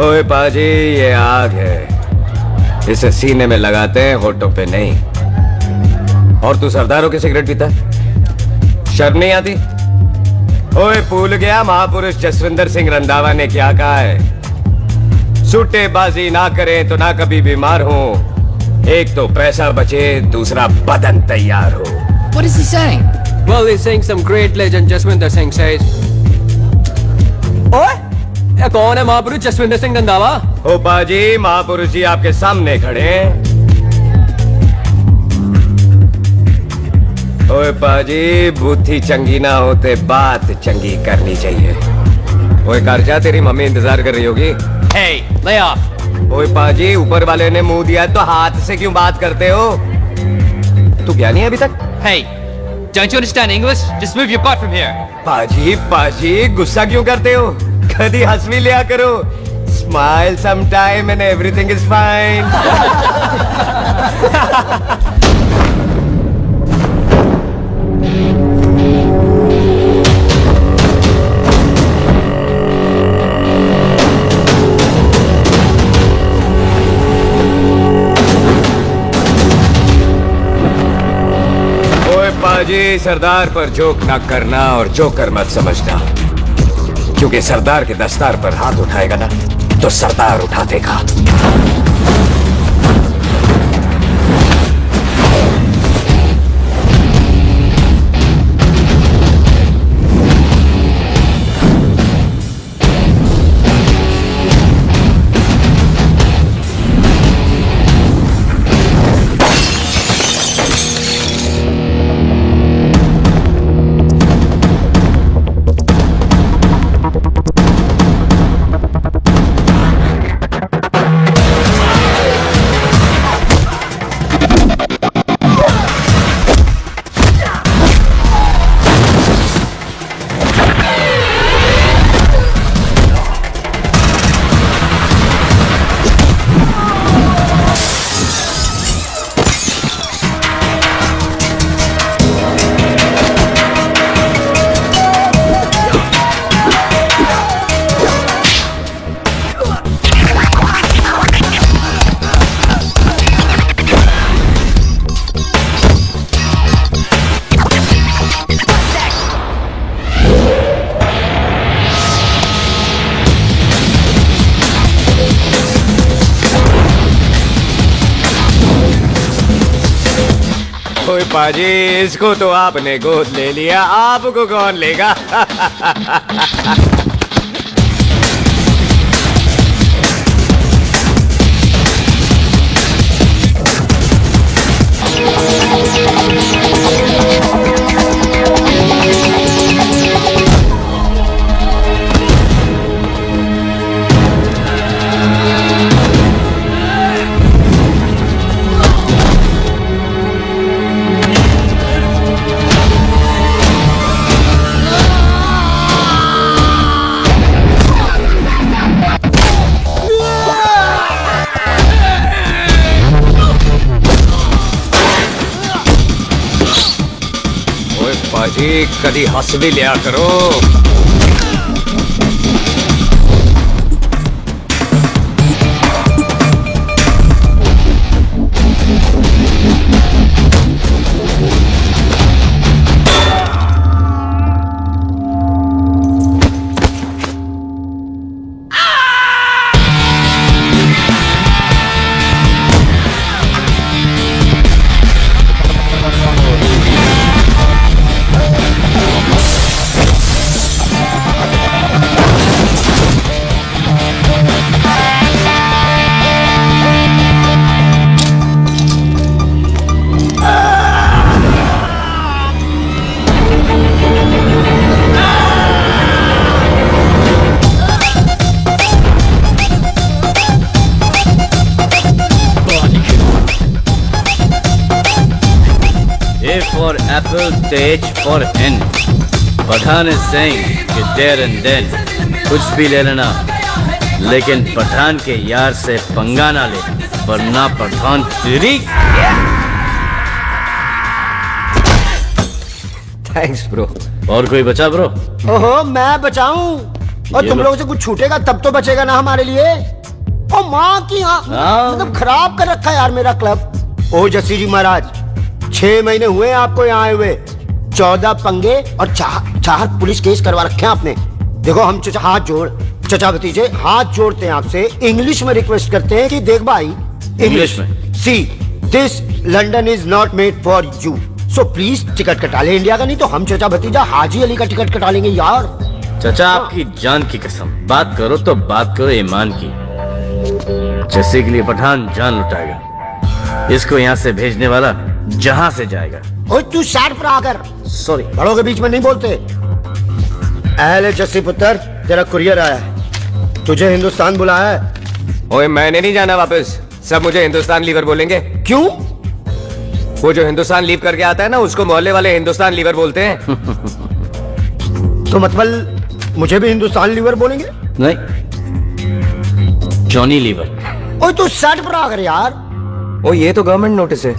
ओए पाजी, ये आग है, इसे सीने में लगाते हैं, होठों पे नहीं। और तू सरदारों की सिगरेट पीता है? शर्म नहीं आती? ओए भूल गया महापुरुष जसविंदर सिंह रंधावा ने क्या कहा है? सूटेबाजी ना करें तो ना कभी बीमार हो। एक तो पैसा बचे, दूसरा बदन तैयार हो। What is he saying? Well, he's saying some great legend Jaswinder Singh says. ओए, ये कौन है महापुरुष जसविंदर सिंह रंधावा? ओ बाजी, महापुरुष जी आपके सामने खड़े हैं। ओए बाजी, बुद्धि चंगी ना होते बात चंगी करनी चाहिए। ओए कारजा, तेरी मम्मी इंतजार कर रही होगी। Hey, lay off. ओए पाजी, ऊपर वाले ने मुंह दिया तो हाथ से क्यों बात करते हो? तू क्या नहीं अभी तक? Hey, don't you understand English? Just move your butt from here. पाजी पाजी, गुस्सा क्यों करते हो? कभी हंस भी लिया करो। Smile sometime and everything is fine. पाजी, सरदार पर जोक ना करना और जोकर मत समझना, क्योंकि सरदार के दस्तार पर हाथ उठाएगा ना तो सरदार उठा देगा। ओए पाजी, इसको तो आपने गोद ले लिया, आपको कौन लेगा? पाजी, कभी हंस भी लिया करो। For apple, the H for N. Pathan is saying कि there and then कुछ भी ले लेना, लेकिन पठान के यार से पंगा ना ले, वरना पठान तेरी। Thanks bro. और कोई बचा ब्रो? ओहो, मैं बचाऊं? और तुम लोगों से कुछ छूटेगा तब तो बचेगा ना हमारे लिए। ओ माँ की मतलब खराब कर रखा है यार मेरा क्लब। ओ जस्सी जी महाराज, 6 महीने हुए हैं आपको यहाँ आए हुए, 14 पंगे और 4 पुलिस केस करवा रखे हैं आपने। देखो हम चचा हाथ जोड़, चचा भतीजे हाथ जोड़ते हैं आपसे, इंग्लिश में रिक्वेस्ट करते हैं कि देख भाई इंग्लिश में, see this London is not made for you, so please ticket कटा ले इंडिया का, नहीं तो हम चचा भतीजा हाजी अली का टिकट कटा लेंगे यार। चाचा आपकी जान की कसम, बात करो तो बात करो ईमान की। जैसे के लिए पठान जान लुटाएगा, इसको यहाँ से भेजने वाला जहाँ से जाएगा। ओए तू साइड पर आकर, सॉरी बड़ों के बीच में नहीं बोलते। अहले जस्सी पुत्र, तेरा कुरियर आया है, तुझे हिंदुस्तान बुलाया है। ओए मैंने नहीं जाना वापस, सब मुझे हिंदुस्तान लीवर बोलेंगे। क्यों? वो जो हिंदुस्तान लीव करके आता है ना, उसको मोहल्ले वाले हिंदुस्तान लीवर बोलते हैं। तो मतलब मुझे भी हिंदुस्तान लीवर बोलेंगे? नहीं, जॉनी लीवर। ओए तू साइड पर आकर यार। ओ ये तो गवर्नमेंट नोटिस है,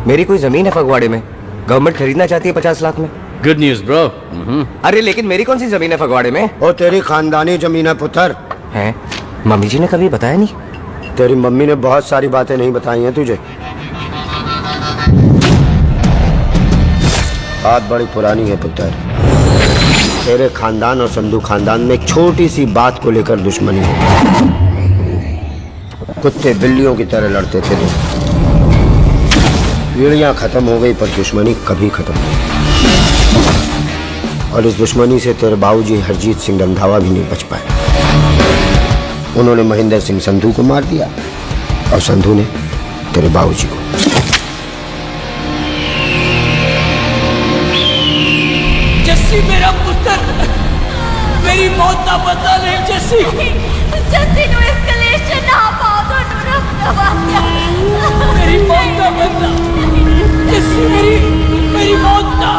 मेरी कोई जमीन है फगवाड़े में, गवर्नमेंट खरीदना चाहती है 50 लाख में। Good news bro. अरे लेकिन मेरी कौन सी जमीन है फगवाड़े में? ओ तेरी खानदानी जमीन है पुत्र। है? मम्मी जी ने कभी बताया नहीं? तेरी मम्मी ने बहुत सारी बातें नहीं बताई हैं तुझे। बात बड़ी पुरानी है पुत्र, तेरे खानदान और संधू खानदान में एक छोटी सी बात को लेकर दुश्मनी है। कुत्ते बिल्लियों की तरह लड़ते थे लोग, पीढ़ियां खत्म हो गई पर दुश्मनी कभी खत्म नहीं। और इस दुश्मनी से तेरे बाबूजी हरजीत सिंह रंधावा भी नहीं बच पाए। उन्होंने महेंद्र सिंह संधू को मार दिया और संधू ने तेरे बाबूजी को। जस्सी मेरा पुत्र, मेरी मौत का बदला ले जस्सी। जस्सी नु एस्केलेशन ना पाओ तो मेरी मौत का बदला जस्सी, मेरी मौत का।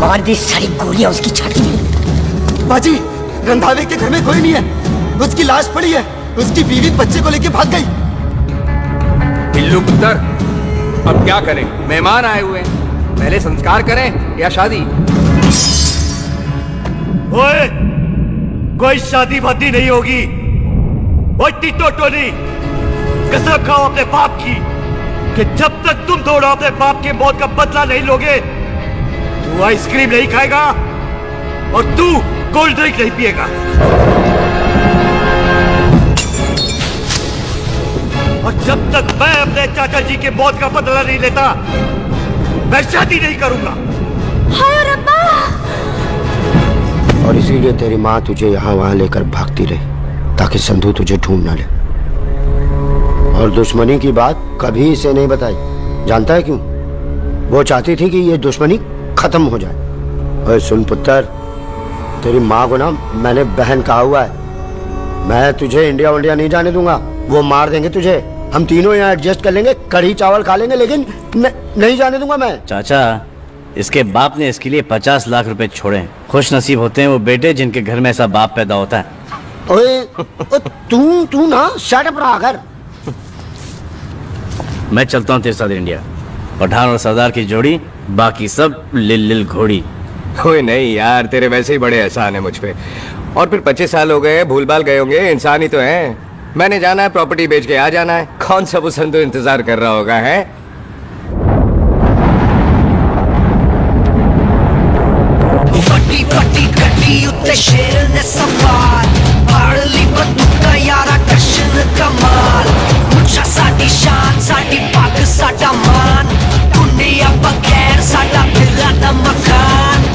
मार दी सारी गोलियां उसकी छाती में। बाजी, रंधावे के घर में कोई नहीं है, उसकी लाश पड़ी है, उसकी बीवी बच्चे को लेके भाग गई। बिल्लू पुत्र, अब क्या करें? मेहमान आए हुए हैं, पहले संस्कार करें या शादी? ओए, कोई शादी वादी नहीं होगी। ओए टीटो टोनी, कसम खाओ अपने बाप की कि जब तक तुम दोनों अपने बाप के मौत का बदला नहीं लोगे, तू आइसक्रीम नहीं खाएगा और तू कोल्ड ड्रिंक नहीं पिएगा। और जब तक मैं अपने चाचा जी के मौत का बदला नहीं लेता, मैं शादी नहीं करूंगा। हाय रब्बा। और इसीलिए तेरी माँ तुझे यहाँ वहां लेकर भागती रही ताकि संधू तुझे ढूंढ ना ले। और दुश्मनी की बात कभी इसे नहीं बताई, जानता है क्यों? वो चाहती थी कि ये दुश्मनी खत्म हो जाए। ओए सुन पुत्र, तेरी माँ को ना मैंने बहन कहा हुआ है, मैं तुझे इंडिया नहीं जाने दूंगा। वो मार देंगे तुझे, हम तीनों यहाँ एडजस्ट कर लेंगे, कढ़ी चावल खा लेंगे, लेकिन नहीं जाने दूंगा मैं। चाचा, इसके बाप ने इसके लिए 50 लाख रुपए छोड़े। खुश नसीब होते हैं वो बेटे जिनके घर में ऐसा बाप पैदा होता है। ओए तू ना शट अप रहा कर। मैं चलता हूँ तेरे साथ इंडिया। पठान और सरदार की जोड़ी, बाकी सब लिल घोड़ी। कोई नहीं यार, तेरे वैसे ही बड़े एहसान है मुझ पे। और फिर 25 साल हो गए, भूल भाल गए होंगे, इंसान ही तो हैं। मैंने जाना है, प्रॉपर्टी बेच के आ जाना है। कौन सा वो संधू इंतजार कर रहा होगा? है फटी फटी गड्डी उत्ते शेर ने सवार फाड़ ली बंदूका यारा कशन कमाल मुझा साडी शान साडी पग साडा मान दुनिया बगैर साडा बिल्ला दा मकान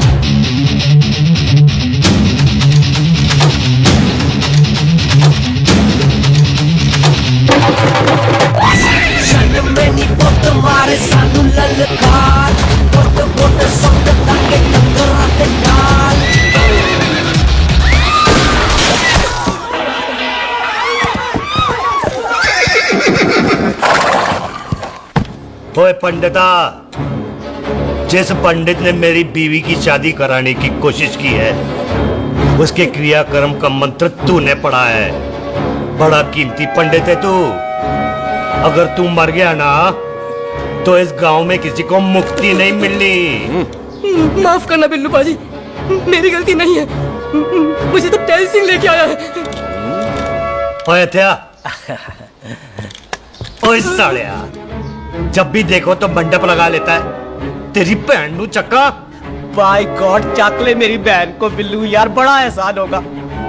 जन्म में नी पुत मारे सानू ललकार पुत पुत संग ताके टंगरा ते नाल ओए पंडिता, जिस पंडित ने मेरी बीवी की शादी कराने की कोशिश की है, उसके क्रियाकर्म का मंत्र तूने पढ़ा है। बड़ा कीमती पंडित है तू। अगर तू मर गया ना, तो इस गांव में किसी को मुक्ति नहीं मिलनी। माफ करना बिल्लू बाजी, मेरी गलती नहीं है। मुझे तो टहल सिंह लेके आया है। ओए हत्या, ओए सालिया, जब भी देखो तो मंडप लगा लेता है। तेरी बहन नू चक्का। बाय गॉड, चाकले मेरी बहन को बिल्लू यार, बड़ा एहसान होगा।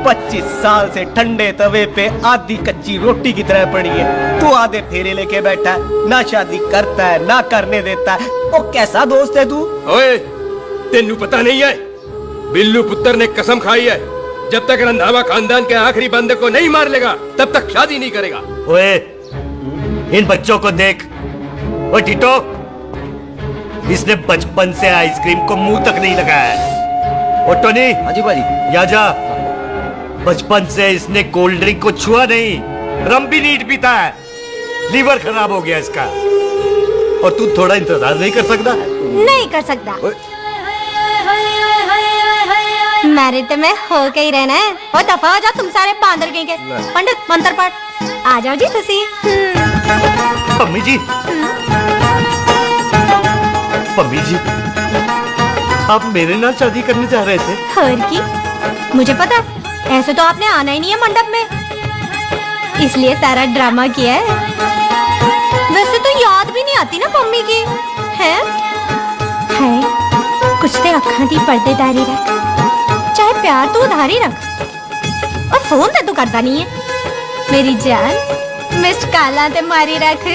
25 साल से ठंडे तवे पे आधी कच्ची रोटी की तरह पड़ी है। तू आधे फेरे लेके बैठा है, ना शादी करता है ना करने देता है। ओ कैसा दोस्त है तू? ओए, तेनू पता नहीं है, बिल्लू पुत्र ने कसम खाई है, जब तक रंधावा खानदान के आखिरी बंदे को नहीं मार लेगा तब तक शादी नहीं करेगा। ओए, इन बच्चों को देख। ओए टिटो, इसने बचपन से आइसक्रीम को मुंह तक नहीं लगाया है। ओ टोनी, हाँ जी भाजी। या जा, बचपन से इसने कोल्ड ड्रिंक को छुआ नहीं, रम भी नीट पीता है। लीवर खराब हो गया इसका। और तू थोड़ा इंतजार नहीं कर सकता? नहीं कर सकता। मैरिड में हो के ही रहना है। और दफा हो जाओ तुम सारे बांदर के। पंडित मंत्र पाठ आ जाओ जी तुसी। पम्मी जी, पम्मी जी, आप मेरे नाल शादी करने जा रहे थे? और की मुझे पता, ऐसे तो आपने आना ही नहीं है मंडप में, इसलिए सारा ड्रामा किया है। वैसे तो याद भी नहीं आती ना मम्मी की, है? कुछ ते अखा दी पर्देदारी रख, चाहे प्यार तू उधारी रख, और फोन ते तू करता नहीं है। मेरी जान मिस्ड काला ते मारी रख,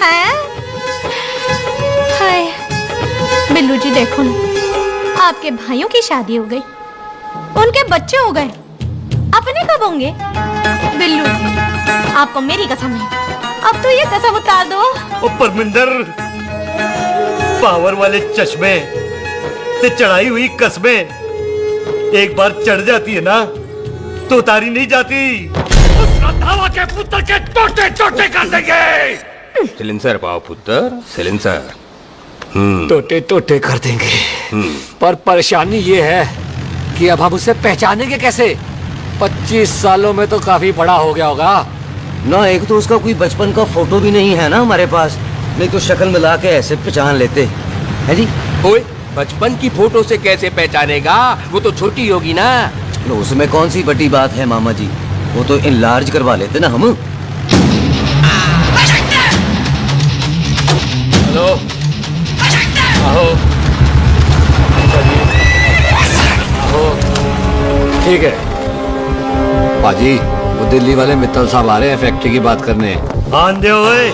है? हाय बिल्लू जी, देखो ना, आपके भाइयों की शादी हो गई, उनके बच्चे हो गए, अपने कब होंगे? बिल्लू, आपको मेरी कसम है, अब तो ये कसम उतार दो। ओ परमिंदर, पावर वाले चश्मे से चढ़ाई हुई कस्में एक बार चढ़ जाती है ना, तो उतारी नहीं जाती। उस रंधावा के पुत्र के टोटे टोटे कर देंगे। सिलेंसर पाओ पुत्र, सिलेंसर। टोटे टोटे कर देंगे। पर परेशानी ये है कि अब हम उसे पहचानेंगे कैसे? 25 सालों में तो काफी बड़ा हो गया होगा ना। एक तो उसका कोई बचपन का फोटो भी नहीं है ना हमारे पास, नहीं तो शक्ल मिला के ऐसे पहचान लेते हैं जी। ओए, बचपन की फोटो से कैसे पहचानेगा? वो तो छोटी होगी ना। तो उसमें कौन सी बड़ी बात है मामा जी, वो तो इनलार्ज करवा लेते ना हम। हेलो, आहो। ठीक है पाजी, वो दिल्ली वाले मित्तल साहब आ रहे हैं फैक्ट्री की बात करने। आंधे हुए,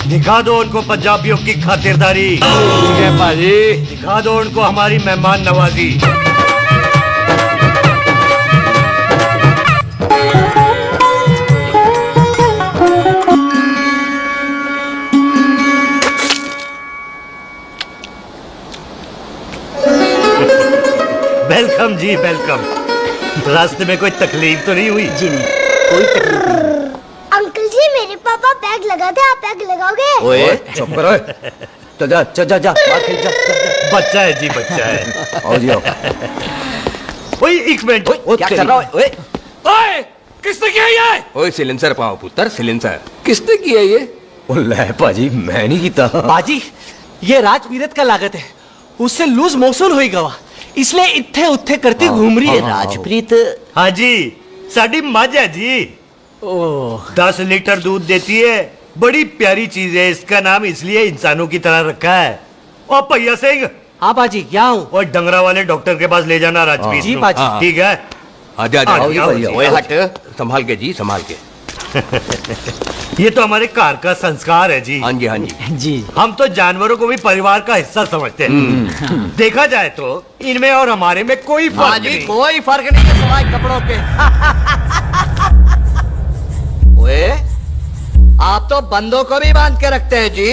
दिखा दो उनको पंजाबियों की खातिरदारी। ठीक है पाजी, दिखा दो उनको हमारी मेहमान नवाजी। वेलकम जी, वेलकम। रास्ते में कोई तकलीफ तो नहीं हुई? जी नहीं, कोई तकलीफ नहीं। अंकल जी, मेरे पापा बैग लगाते, आप बैग लगाओगे? ओए चुप करो। चल जा चल जा जा, बाहर खेल जा, जा, जा। बच्चा है जी, बच्चा है। आओ जी आओ। ओए एक मिनट, क्या कर रहा है? ओए ओए, किसने किया ये? ओए सिलेंसर पाओ पुत्र, सिलेंसर। किसने किया ये? ले पाजी, मैं नहीं कीता। बाजी, ये राजवीरत का लागत है, उससे लूज मोशन हुई गवा, इसलिए इत्थे उत्थे करती घूम रही है। राजप्रीत, हाँ जी, साड़ी मझ है जी। 10 लीटर दूध देती है, बड़ी प्यारी चीज है। इसका नाम इसलिए इंसानों की तरह रखा है। और भैया सिंह, हाँ बाजी, क्या हूँ? और डंगरा वाले डॉक्टर के पास ले जाना राजवीर जी को। बाजी। ठीक है, आजा आओ जी, आजा। आओ जी, ओए आओ हट, संभाल के जी, संभाल के। ये तो हमारे घर का संस्कार है जी। हाँ जी, हाँ जी। जी हम तो जानवरों को भी परिवार का हिस्सा समझते हैं। देखा जाए तो इनमें और हमारे में कोई फर्क नहीं। कोई फर्क नहीं है सिवाय कपड़ों के। ओए आप तो बंदों को भी बांध के रखते हैं जी।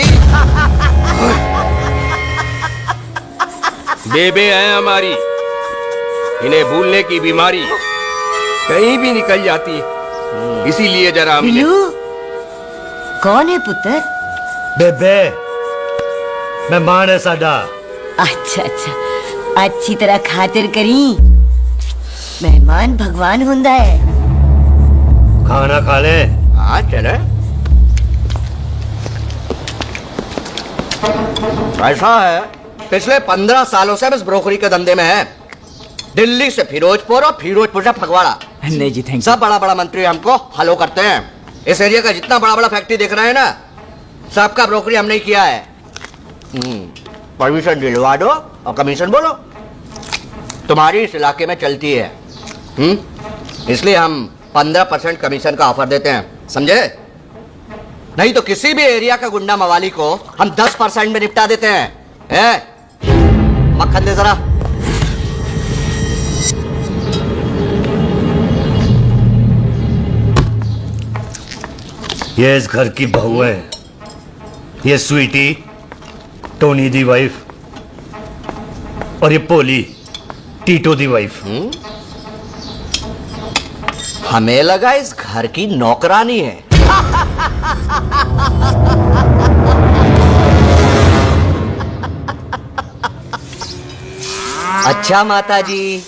बेबे हैं हमारी, इन्हें भूलने की बीमारी कहीं भी निकल जाती, इसीलिए जरा बिल्लू, कौन है पुत्र? बेबे, मेहमान है साडा। अच्छा अच्छा, अच्छी तरह खातिर करी। मेहमान भगवान हुंदा है। खाना खा ले। हाँ चले। ऐसा है, पिछले 15 सालों से हम इस ब्रोकरी के धंधे में है। दिल्ली से फिरोजपुर और फिरोजपुर से फगवाड़ा। नहीं जी, थैंक सब बड़ा बड़ा मंत्री हमको फॉलो करते हैं। इस एरिया का जितना बड़ा बड़ा फैक्ट्री देख रहे हैं ना, सबका ब्रोकरी हमने ही किया है। परमिशन दिलवा दो और कमीशन बोलो। तुम्हारी इस इलाके में चलती है। इसलिए हम 15% कमीशन का ऑफर देते हैं, समझे? नहीं तो किसी भी एरिया का गुंडा मवाली को हम 10% में निपटा देते हैं। मक्खन दे जरा। ये इस घर की बहू है। ये स्वीटी, टोनी दी वाइफ, और ये पोली, टीटो दी वाइफ। हमें लगा इस घर की नौकरानी है। अच्छा माता जी,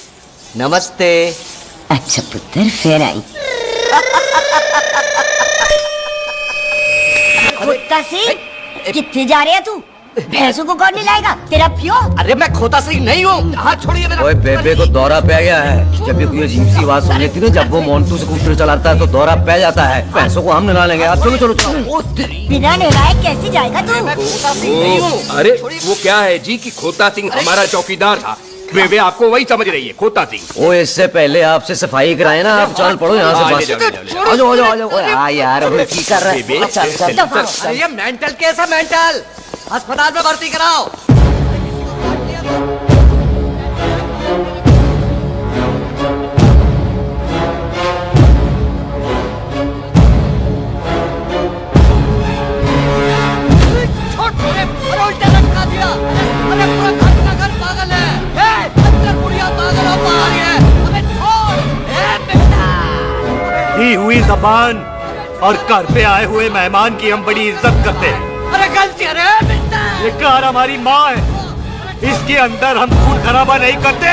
नमस्ते। अच्छा पुत्र, फिर आई। कुत्ता सिंह, कितने जा रहे है तू? भैंसों को कौन लाएगा? तेरा प्यो? अरे मैं खोता सिंह नहीं हूँ। हाथ छोड़िए मेरा। ओए बेबे को दौरा पै गया है। जब भी कोई अजीब सी आवाज सुन लेती है ना, जब वो मोन्टू स्कूटर चलाता है तो दौरा पै जाता है। पैसों को हम नहला लेंगे। आप चलो चलो चलो। बिना नहलाए कैसे जाएगा तू? खोता सिंह नहीं हूँ। अरे वो क्या है जी कि खोता सिंह हमारा चौकीदार था। वे आपको वही समझ रही है, खोता सिंह। ओ इससे पहले आपसे सफाई कराए ना, आप चल पड़ो यहाँ से बस। आ जाओ आ जाओ आ जाओ। ओए हाँ यार, अब की कर रहा है? चल चल। अरे ये मेंटल केस है, मेंटल। अस्पताल में भर्ती कराओ। दी हुई जबान और घर पे आए हुए मेहमान की हम बड़ी इज्जत करते हैं। अरे गलती है रे। ये कार हमारी माँ है, इसके अंदर हम खून खराबा नहीं करते।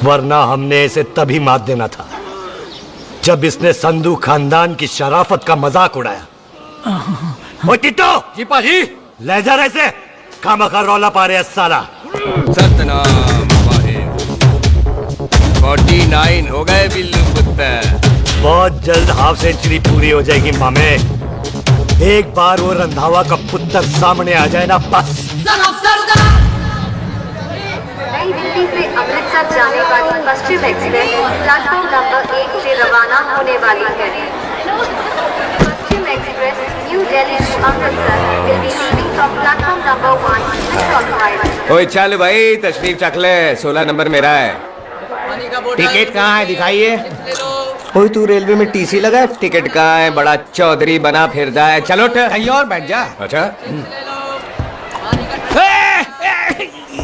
वरना हमने इसे तभी मात देना था जब इसने संधू खानदान की शराफत का मजाक उड़ाया। ओ टिट्टो जी पाजी। ले जा रहे से, खामखा रौला पा रहे साला। सतनाम वाहे। 49 हो गए बिल्लू पुत्र। बहुत जल्द हाफ सेंचुरी पूरी हो जाएगी मामे। एक बार वो रंधावा का पुत्र सामने आ जाए ना, बस। नई दिल्ली से अमृतसर जाने वाली पश्चिम एक्सप्रेस प्लेटफॉर्म नंबर 1 से रवाना होने वाली है। Paschim express New Delhi to Amritsar will be leaving from platform number 1. ओए चल भाई, तशरीफ चख ले। 16 नंबर मेरा है। टिकट कहाँ है? दिखाइए। ओए तू रेलवे में टीसी लगा, टिकट कहाँ है? बड़ा चौधरी बना फिरता है। चलो उठ। कहीं और बैठ जा। अच्छा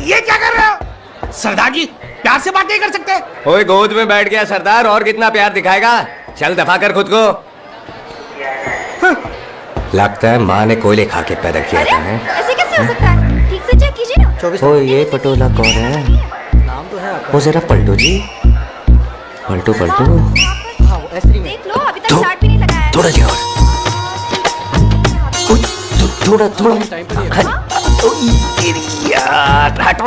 ये क्या कर रहे हो? सरदार जी, प्यार से बात नहीं कर सकते? ओए गोद में बैठ गया सरदार, और कितना प्यार दिखाएगा? चल दफा कर खुद को। लगता है माँ ने कोयले खा के पैदा किया था। ऐसे कैसे हो सकता है? ठीक से चेक कीजिए ना। ओ ये पटोला कौन है? वो जरा पलटो जी, पलटो पलटो। देख लो, अभी तक स्टार्ट भी नहीं लगाया है। थोड़ा जी और। थोड़ा थोड़ा। यार हटो।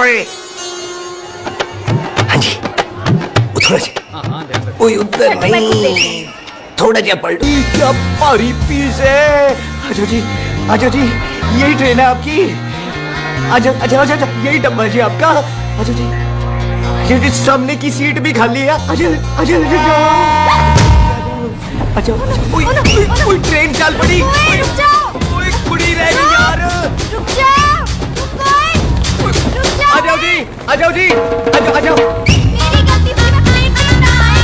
हाँ जी, थोड़ा जी। ओए उधर नहीं, थोड़ा जी पलटो। क्या भारी पीस है। आजो जी, आजो जी, यही ट्रेन है आपकी। आजो, अच्छा अच्छा अच्छा, यही डब्बा जी आपका। आजो जी, ये सामने की सीट भी खाली है। आजो आजो अच्छा, कोई ट्रेन चल पड़ी। रुक जाओ। कोई कुड़ी रह गई यार। रुक जाओ। रुक जाओ। आ जाओ जी, आ जाओ जी, आ जाओ, आ जाओ। मेरी गलती से मैं प्लेन में ना आई।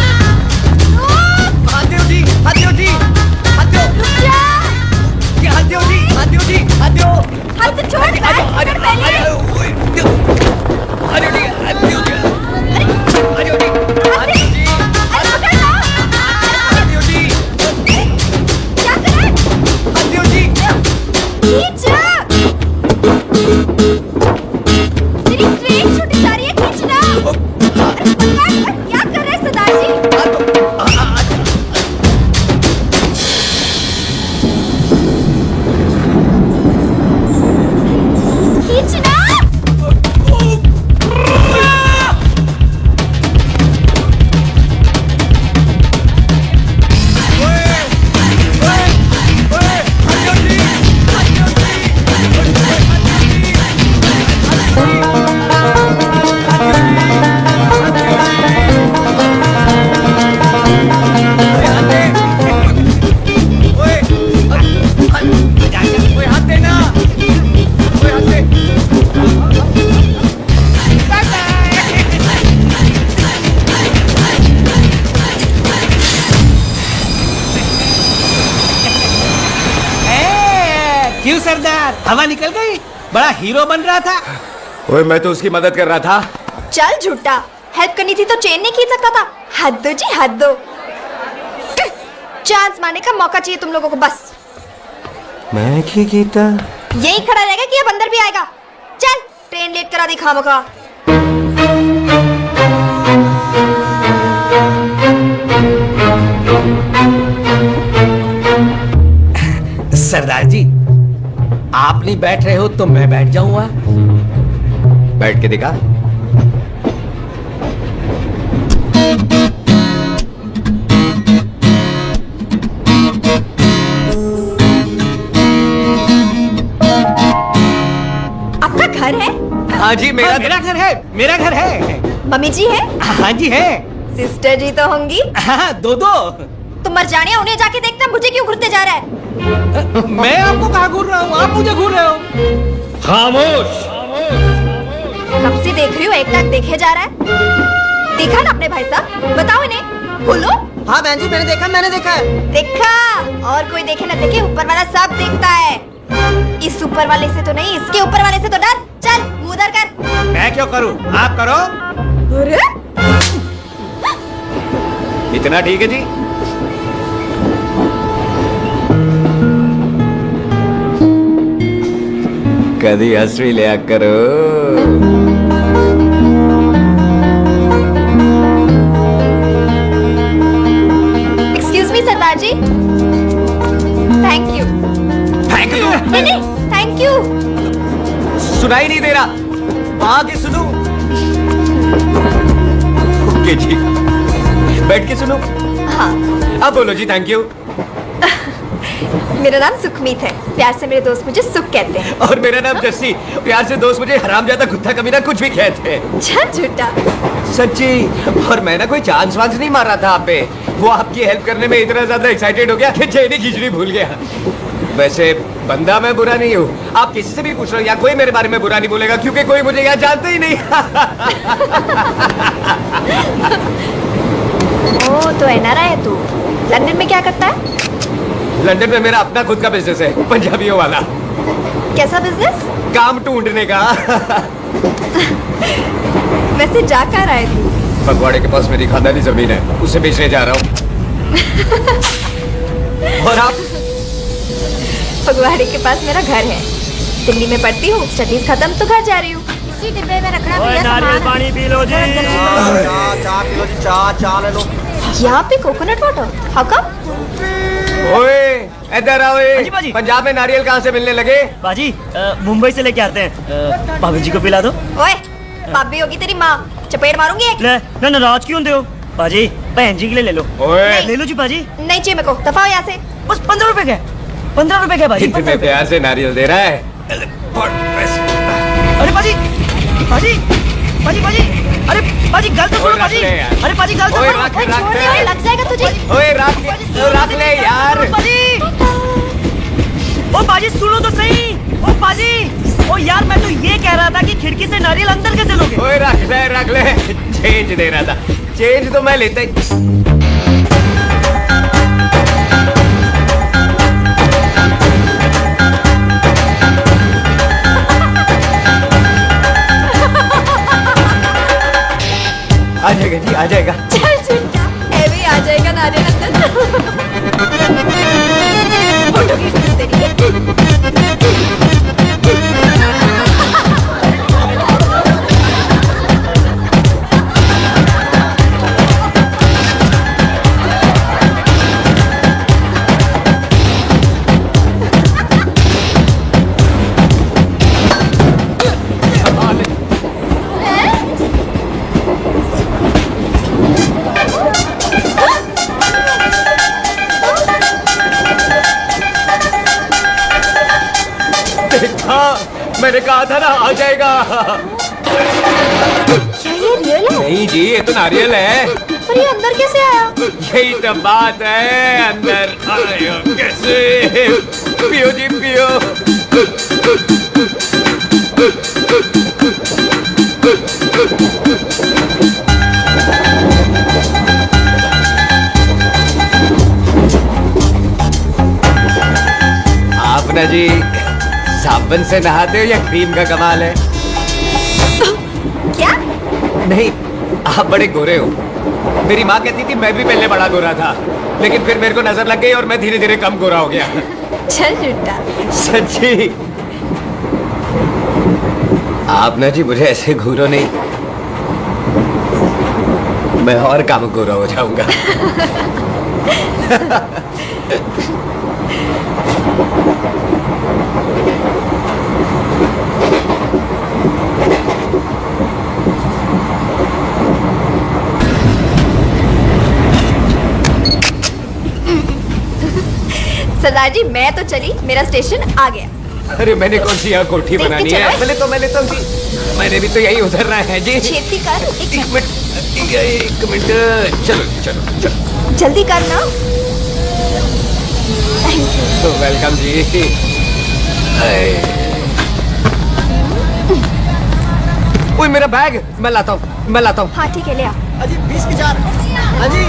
रुक। हाथ दो जी, हाथ दो जी, हाथ दो। रुक जा। ये हाथ दो जी, हाथ दो जी, हाथ दो। हाथ तो छोड़। आ जाओ, आ जाओ, आ जाओ, आ जाओ जी, हाथ दो जी। अरे खींच! मेरी ट्रेन छूटी जा रही है, खींचना! अरे क्या कर रहे हैं सरदार जी? खींचना! क्यों सरदार, हवा निकल गई? बड़ा हीरो बन रहा था। ओए मैं तो उसकी मदद कर रहा था। चल झूठा, हेल्प करनी थी तो चेन नहीं खींच सकता था। हद दो जी, हद दो। चांस मारने का मौका चाहिए तुम लोगों को बस। मैं की कीता यही खड़ा रहेगा कि अब अंदर भी आएगा? चल ट्रेन लेट करा दी खामखा। सरदार जी, आप नहीं बैठ रहे हो तो मैं बैठ जाऊंगा। बैठ के दिखा। आपका घर है? हाँ जी, मेरा घर है, मेरा घर है। मम्मी जी है? हाँ जी है। सिस्टर जी तो होंगी? हाँ, दो दो। तुम मर जाने, उन्हें जाके देखना मुझे क्यों घूरते जा रहा है। मैं आपको कहाँ घूर रहा हूँ, आप मुझे घूर रहे हो। खामोश। कब से देख रही हो, एक टक देखे जा रहा है। देखा ना अपने भाई साहब, बताओ इन्हें, बोलो। हाँ बहन जी, मैंने देखा है। देखा? और कोई देखे ना देखे, ऊपर वाला सब देखता है। इस ऊपर वाले से तो नहीं, इसके ऊपर वाले से तो डर। चल मुंह उधर कर। मैं क्यों करूँ, आप करो। अरे इतना ठीक है जी। कभी हंस भी लिया करो। Excuse me Sardar ji. Thank you. Thank you. नहीं, थैंक यू। सुनाई नहीं दे रहा, आगे सुनो। ओके जी, बैठ के सुनो। हाँ। अब बोलो जी थैंक यू। मेरा नाम सुखमीत है, प्यार से मेरे दोस्त मुझे सुख कहते हैं। और मेरा नाम जस्सी, प्यार से दोस्त मुझे हरामजादा, कुत्ता कमीना कुछ भी कहते हैं। चल झूठा। सच्ची। और मैं ना कोई चांस वांस नहीं मार रहा था आप पे, वो आपकी हेल्प करने में इतना ज्यादा एक्साइटेड हो गया कि चेन ही खींचनी भूल गया। वैसे बंदा मैं बुरा नहीं हूँ, आप किसी से भी पूछ लो, या कोई मेरे बारे में बुरा नहीं बोलेगा, क्योंकि कोई मुझे यहाँ जानता ही नहीं। ओ तो एनआरआई है तू। लंदन में क्या करता है? लंदन में मेरा अपना खुद का बिजनेस है, पंजाबियों वाला। कैसा बिजनेस? काम ढूंढने का। वैसे जा कर आए तू? फगवाड़े के पास मेरी खानदानी जमीन है, उसे बेचने जा रहा हूँ। और आप? फगवाड़े के पास मेरा घर है, दिल्ली में पढ़ती हूँ, स्टडीज खत्म तो घर जा रही हूँ। इसी डिब्बे में रखना भैया सामान। पानी पी लो जी। चाय पी लो जी, चाय ले लो। यहाँ पे कोकोनट वाटर? How come? ओए इधर आओ। जी बाजी। पंजाब में नारियल कहाँ से मिलने लगे? बाजी मुंबई से लेके आते हैं, भाभी जी को पिला दो। ओए भाभी होगी तेरी माँ, चपेट मारूंगी एक। ना नाराज क्यों होते हो बाजी, बहन जी के लिए ले लो। ओए ले लो जी बाजी। नहीं चाहिए मेरे को, दफा हो यहाँ से। बस 15 रुपए के, 15 रुपए के बाजी। इतने प्यार से नारियल दे रहा है। अरे बाजी, बाजी, बाजी, बाजी, अरे बाजी गल तो सुनो बाजी। अरे बाजी गल तो ओए, सुनो। रख, ओए, छोड़ दे, ओए, लग जाएगा तुझे। ओए रख ले यार। बाजी, ओ बाजी सुनो तो सही। ओ बाजी, ओ यार मैं तो ये कह रहा था कि खिड़की से नारियल अंदर कैसे लोगे? ओए रख ले। चेंज दे रहा था, चेंज तो मैं लेता ही। आ जाएगा जी, आ जाएगा। चल झूठा, ऐवे आ जाएगा नारियल अंदर। फोटो खींच तेरी। मैंने कहा था ना आ जाएगा। क्या ये रियल है? नहीं जी, ये तो नारियल है। पर ये अंदर कैसे आया? यही तो बात है, अंदर आया कैसे? पियो जी पियो। आप ना जी साबुन से नहाते हो या क्रीम का कमाल है? क्या? नहीं, आप बड़े गोरे हो। मेरी माँ कहती थी मैं भी पहले बड़ा गोरा था, लेकिन फिर मेरे को नजर लग गई और मैं धीरे धीरे कम गोरा हो गया। चल झूठा। सच्ची। आप ना जी मुझे ऐसे घूरो नहीं, मैं और कम गोरा हो जाऊंगा। सरदार जी मैं तो चली, मेरा स्टेशन आ गया। अरे मैंने कौन सी यहाँ कोठी देख के बनानी चलो। है? मैं लेता हूँ जी। मैंने भी तो यही उतरना है जी। छेती कर। एक मिनट। चलो चलो चलो। जल्दी करना। तो वेलकम जी। ओए मेरा बैग मैं लाता हूँ। हाँ ठीक है, ले आ। अजी 20 की 4। अजी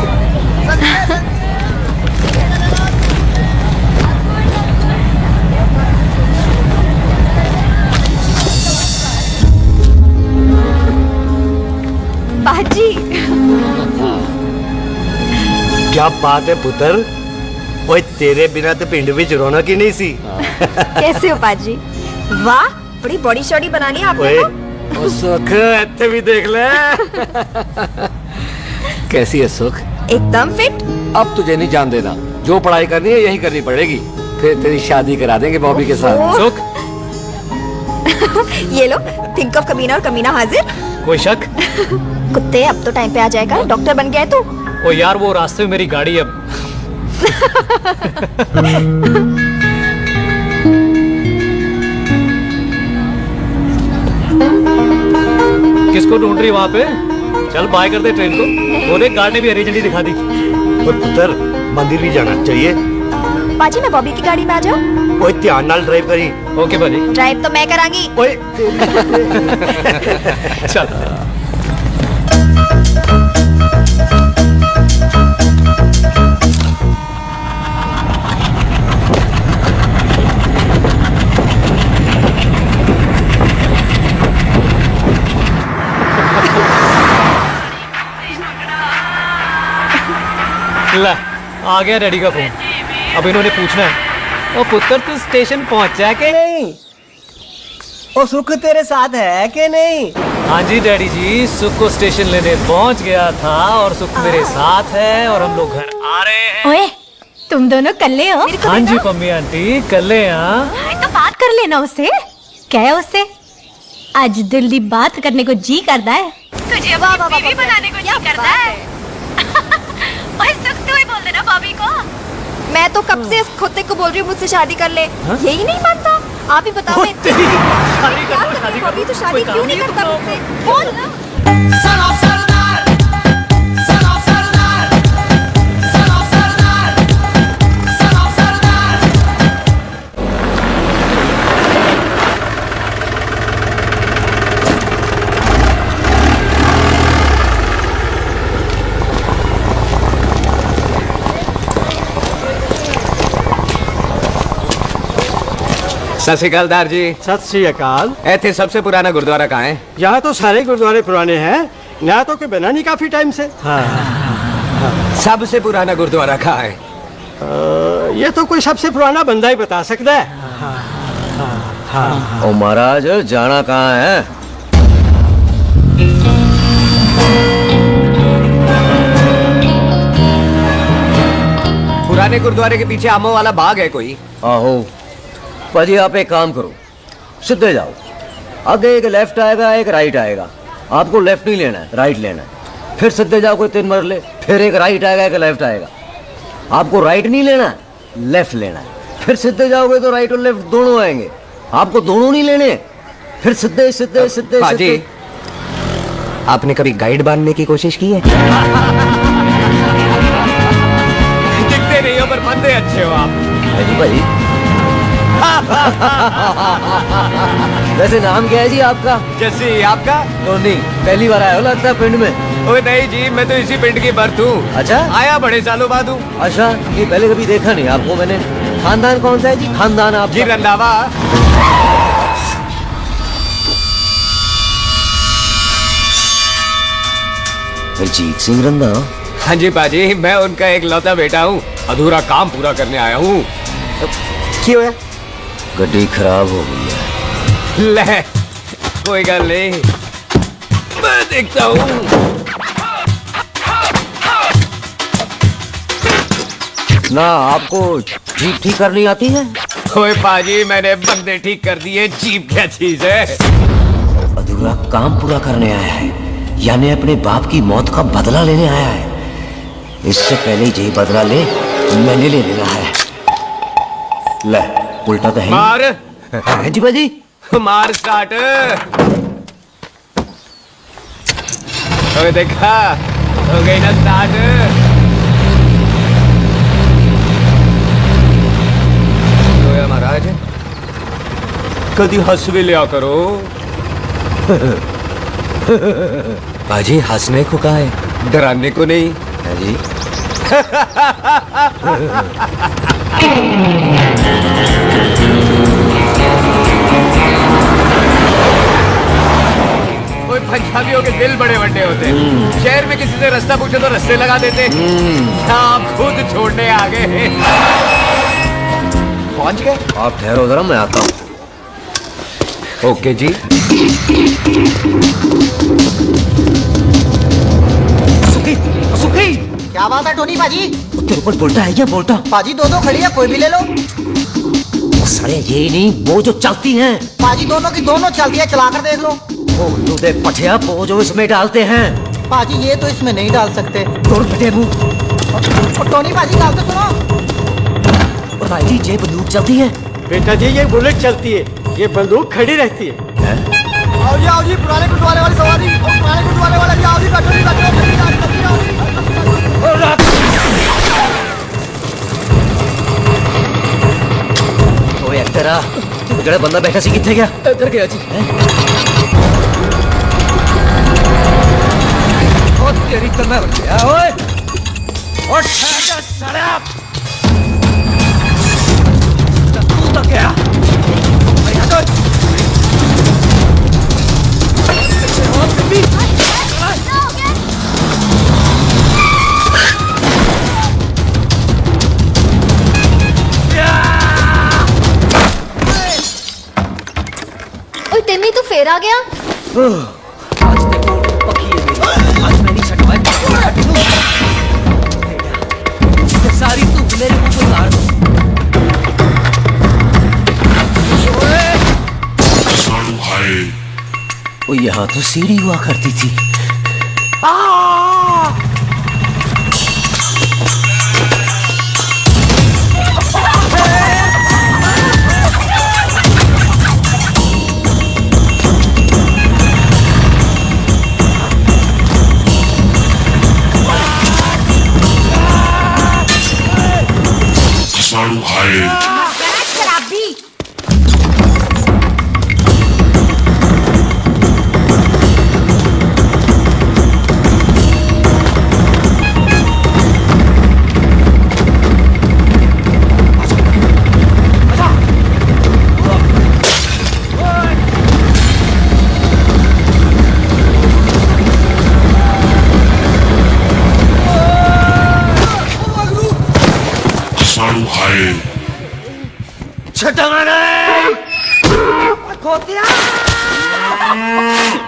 बाजी। क्या बात है पुत्र, ओए तेरे बिना तो पिंड में रौनक ही नहीं सी। कैसे हो बाजी? वाह, बड़ी बॉडी शॉडी बना ली आपने ओए तो। ओ सुख इत्थे भी देख ले। कैसी है सुख? एकदम फिट। अब तुझे नहीं जान देना, जो पढ़ाई करनी है यही करनी पड़ेगी, फिर तेरी शादी करा देंगे बॉबी के साथ। सुख, ये लो, थिंक ऑफ कमीना और कमीना हाजिर। कोई शक? कुत्ते अब तो टाइम पे आ जाएगा, डॉक्टर बन गया है तू। ओ यार, वो रास्ते में मेरी गाड़ी अब। किसको ढूंढ रही वहाँ पे? चल बाय कर दे ट्रेन को। और एक गार्ड ने भी हरी झंडी दिखा दी। ओए पुत्र, मंदिर भी जाना चाहिए। बाजी मैं बॉबी की गाड़ी में आ जाऊं? ओए ध्यान नाल ड्राइव करी। ओके बाजी। ड्राइव तो मैं करांगी। ओए चल। ला, आ गया डैडी का फोन। अब इन्होंने पूछना है, ओ पुत्र तू स्टेशन पहुंचा के नहीं? ओ सुख तेरे साथ है कि नहीं? हाँ जी डैडी जी, सुख को स्टेशन लेने पहुंच गया था और सुख मेरे साथ है और हम लोग घर आ रहे हैं। ओए, तुम दोनों कल्ले हो? हाँ जी पम्मी आंटी, कल्ले। हाँ तो बात कर लेना उससे। क्या है उससे? आज दिल दी बात करने को जी करता है। तुझे अपनी बीवी बनाने को जी करता है। ओए सुख, तू ही बोल देना बॉबी को। मैं तो कब से इस खोते को बोल रही हूँ मुझसे शादी कर ले, यही नहीं मानता। आप ही बताओ मैं शादी कर लो, शादी कर बॉबी लो। तो शादी कोई क्यों काम नहीं नहीं है करता तुम मुझसे? बोल ना। सत श्री अकाल दार जी। सत श्री अकाल। ऐथे सबसे पुराना गुरुद्वारा कहाँ है? यहाँ तो सारे गुरुद्वारे पुराने हैं, नया तो के बना नहीं काफी टाइम से। सबसे पुराना गुरुद्वारा कहाँ है? ये तो कोई सबसे पुराना बंदा ही बता सकता है। ओ महाराज, जाना कहाँ है? पुराने गुरुद्वारे के पीछे आमों वाला बाग है कोई? आहो भाजी, आप एक काम करो, सीधे जाओ। आगे एक लेफ्ट आएगा, एक राइट आएगा। आपको लेफ्ट नहीं लेना है, राइट लेना है। फिर सीधे जाओ कोई 3 मरले, फिर एक राइट आएगा, एक लेफ्ट आएगा। आपको राइट नहीं लेना है, लेफ्ट लेना है। फिर सीधे जाओगे तो राइट और लेफ्ट दोनों आएंगे। आपको दोनों नहीं लेने? फिर सीधे सीधे सीधे पाजी, आपने कभी गाइड बांधने की कोशिश की है? दिखते नहीं हो पर बंदे अच्छे हो आप। भाई वैसे नाम क्या है जी आपका? जैसे आपका? टोनी। पहली बार आया हो लगता है पिंड में। ओए नहीं जी, मैं तो इसी पिंड की बर्थ हूँ। अच्छा, आया बड़े सालों बाद हूँ। अच्छा, ये पहले कभी देखा नहीं आपको मैंने। खानदान कौन सा है जी? खानदान आप जी रंधावा। अजीत सिंह रंधावा? हाँ जी पाजी, मैं उनका एक लौता बेटा हूँ। अधूरा काम पूरा करने आया हूँ। क्यों है? गड्डी खराब हो गई है। ले, कोई गल नहीं, मैं देखता हूँ। ना आपको जीप ठीक करनी आती है? ओए पाजी, मैंने बंदे ठीक कर दिए, जीप क्या चीज है? अधूरा काम पूरा करने आया है, यानी अपने बाप की मौत का बदला लेने आया है। इससे पहले यही बदला ले मैंने ले लेना है। ले, उल्टा तो है मार। हाँ जी बाजी। मार स्टार्ट। ओए देखा, हो गई ना स्टार्ट। तो महाराज कभी हंस भी लिया करो। बाजी हंसने को कहा है, डराने को नहीं। है जी। कोई पंजाबियों के दिल बड़े बड़े होते हैं। शहर में किसी से रास्ता पूछो तो रास्ते लगा देते। आप खुद छोड़ने आ गए। पहुंच गए? आप ठहरो जरा, मैं आता हूँ। ओके जी। सुखी, सुखी। क्या बात है टोनी पाजी? तेरे ऊपर बोलता है क्या? बोलता पाजी दो खड़ी है, कोई भी ले लो। सड़े ये नहीं, वो जो चलती हैं। पाजी दोनों की दोनों चलती है, चला कर देख लो। ओ दे पठिया, वो जो इसमें डालते हैं। पाजी ये तो इसमें नहीं डाल सकते। तोड़ फटे मुंह। टोनी पाजी डाल तो सुनो। भाई जी, ये बंदूक चलती है? बेटा जी, ये बुलेट चलती है, ये बंदूक खड़ी रहती है। आओ जी, पुराने गुरुद्वारे वाली सवारी। पुराने गुरुद्वारे वाला जी, आओ जी, बैठो जी, बैठो जल्दी आओ जी। ओए तेरा जड़ा बंदा बैठा सी किथे गया? इधर गया जी। ओ तेरी तो मैं बच गया। ओए उठ जा साला। तू तो क्या? मैं तो तिन्नी तू फेर आ गया। आज देखो पक्की है मेरी। आज मैं नहीं छटवाई, सारी तू मेरे मुंह पे उतार दो। ओ यहाँ तो सीढ़ी हुआ करती थी। शराबी।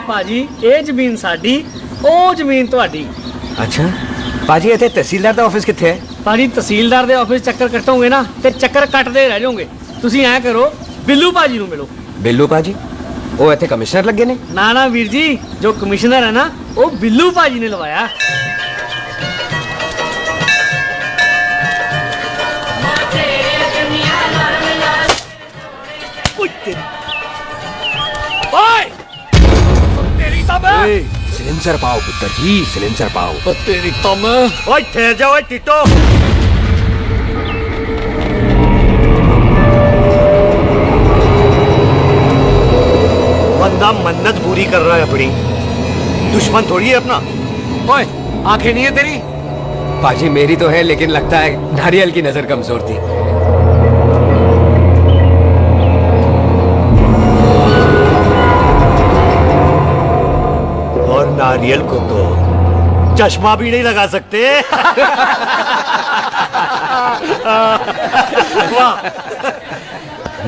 ਭਾਜੀ ਇਹ ਜ਼ਮੀਨ ਸਾਡੀ, ਉਹ ਜ਼ਮੀਨ ਤੁਹਾਡੀ। अच्छा पाजी, इतने तहसीलदार ਦਾ ਆਫਿਸ ਕਿੱਥੇ ਹੈ? ਭਾਜੀ ਤਹਿਸੀਲਦਾਰ ਦੇ ਆਫਿਸ ਚੱਕਰ ਕੱਟੋਗੇ ਨਾ ਤੇ ਚੱਕਰ ਕੱਟਦੇ ਰਹਿ ਜਾਓਗੇ। ਤੁਸੀਂ ਐਂ ਕਰੋ, ਬਿੱਲੂ ਭਾਜੀ ਨੂੰ ਮਿਲੋ। ਬਿੱਲੂ ਪਾਜੀ? ਉਹ ਇੱਥੇ ਕਮਿਸ਼ਨਰ ਲੱਗੇ ਨੇ? ਨਾ ਨਾ ਵੀਰ ਜੀ, ਜੋ ਕਮਿਸ਼ਨਰ ਹੈ ਨਾ, ਉਹ ਬਿੱਲੂ ਭਾਜੀ ਨੇ ਲਵਾਇਆ। तेरी तब सिलेंसर पाओ पुत्र जी, सिलेंसर पाओ। तेरी तब ओए ठहर जाओ ओए टिटो। बंदा मन्नत पूरी कर रहा है अपनी, दुश्मन थोड़ी है अपना। ओए आंखें नहीं है तेरी? पाजी मेरी तो है, लेकिन लगता है नारियल की नजर कमजोर थी। और नारियल को तो चश्मा भी नहीं लगा सकते। वाह,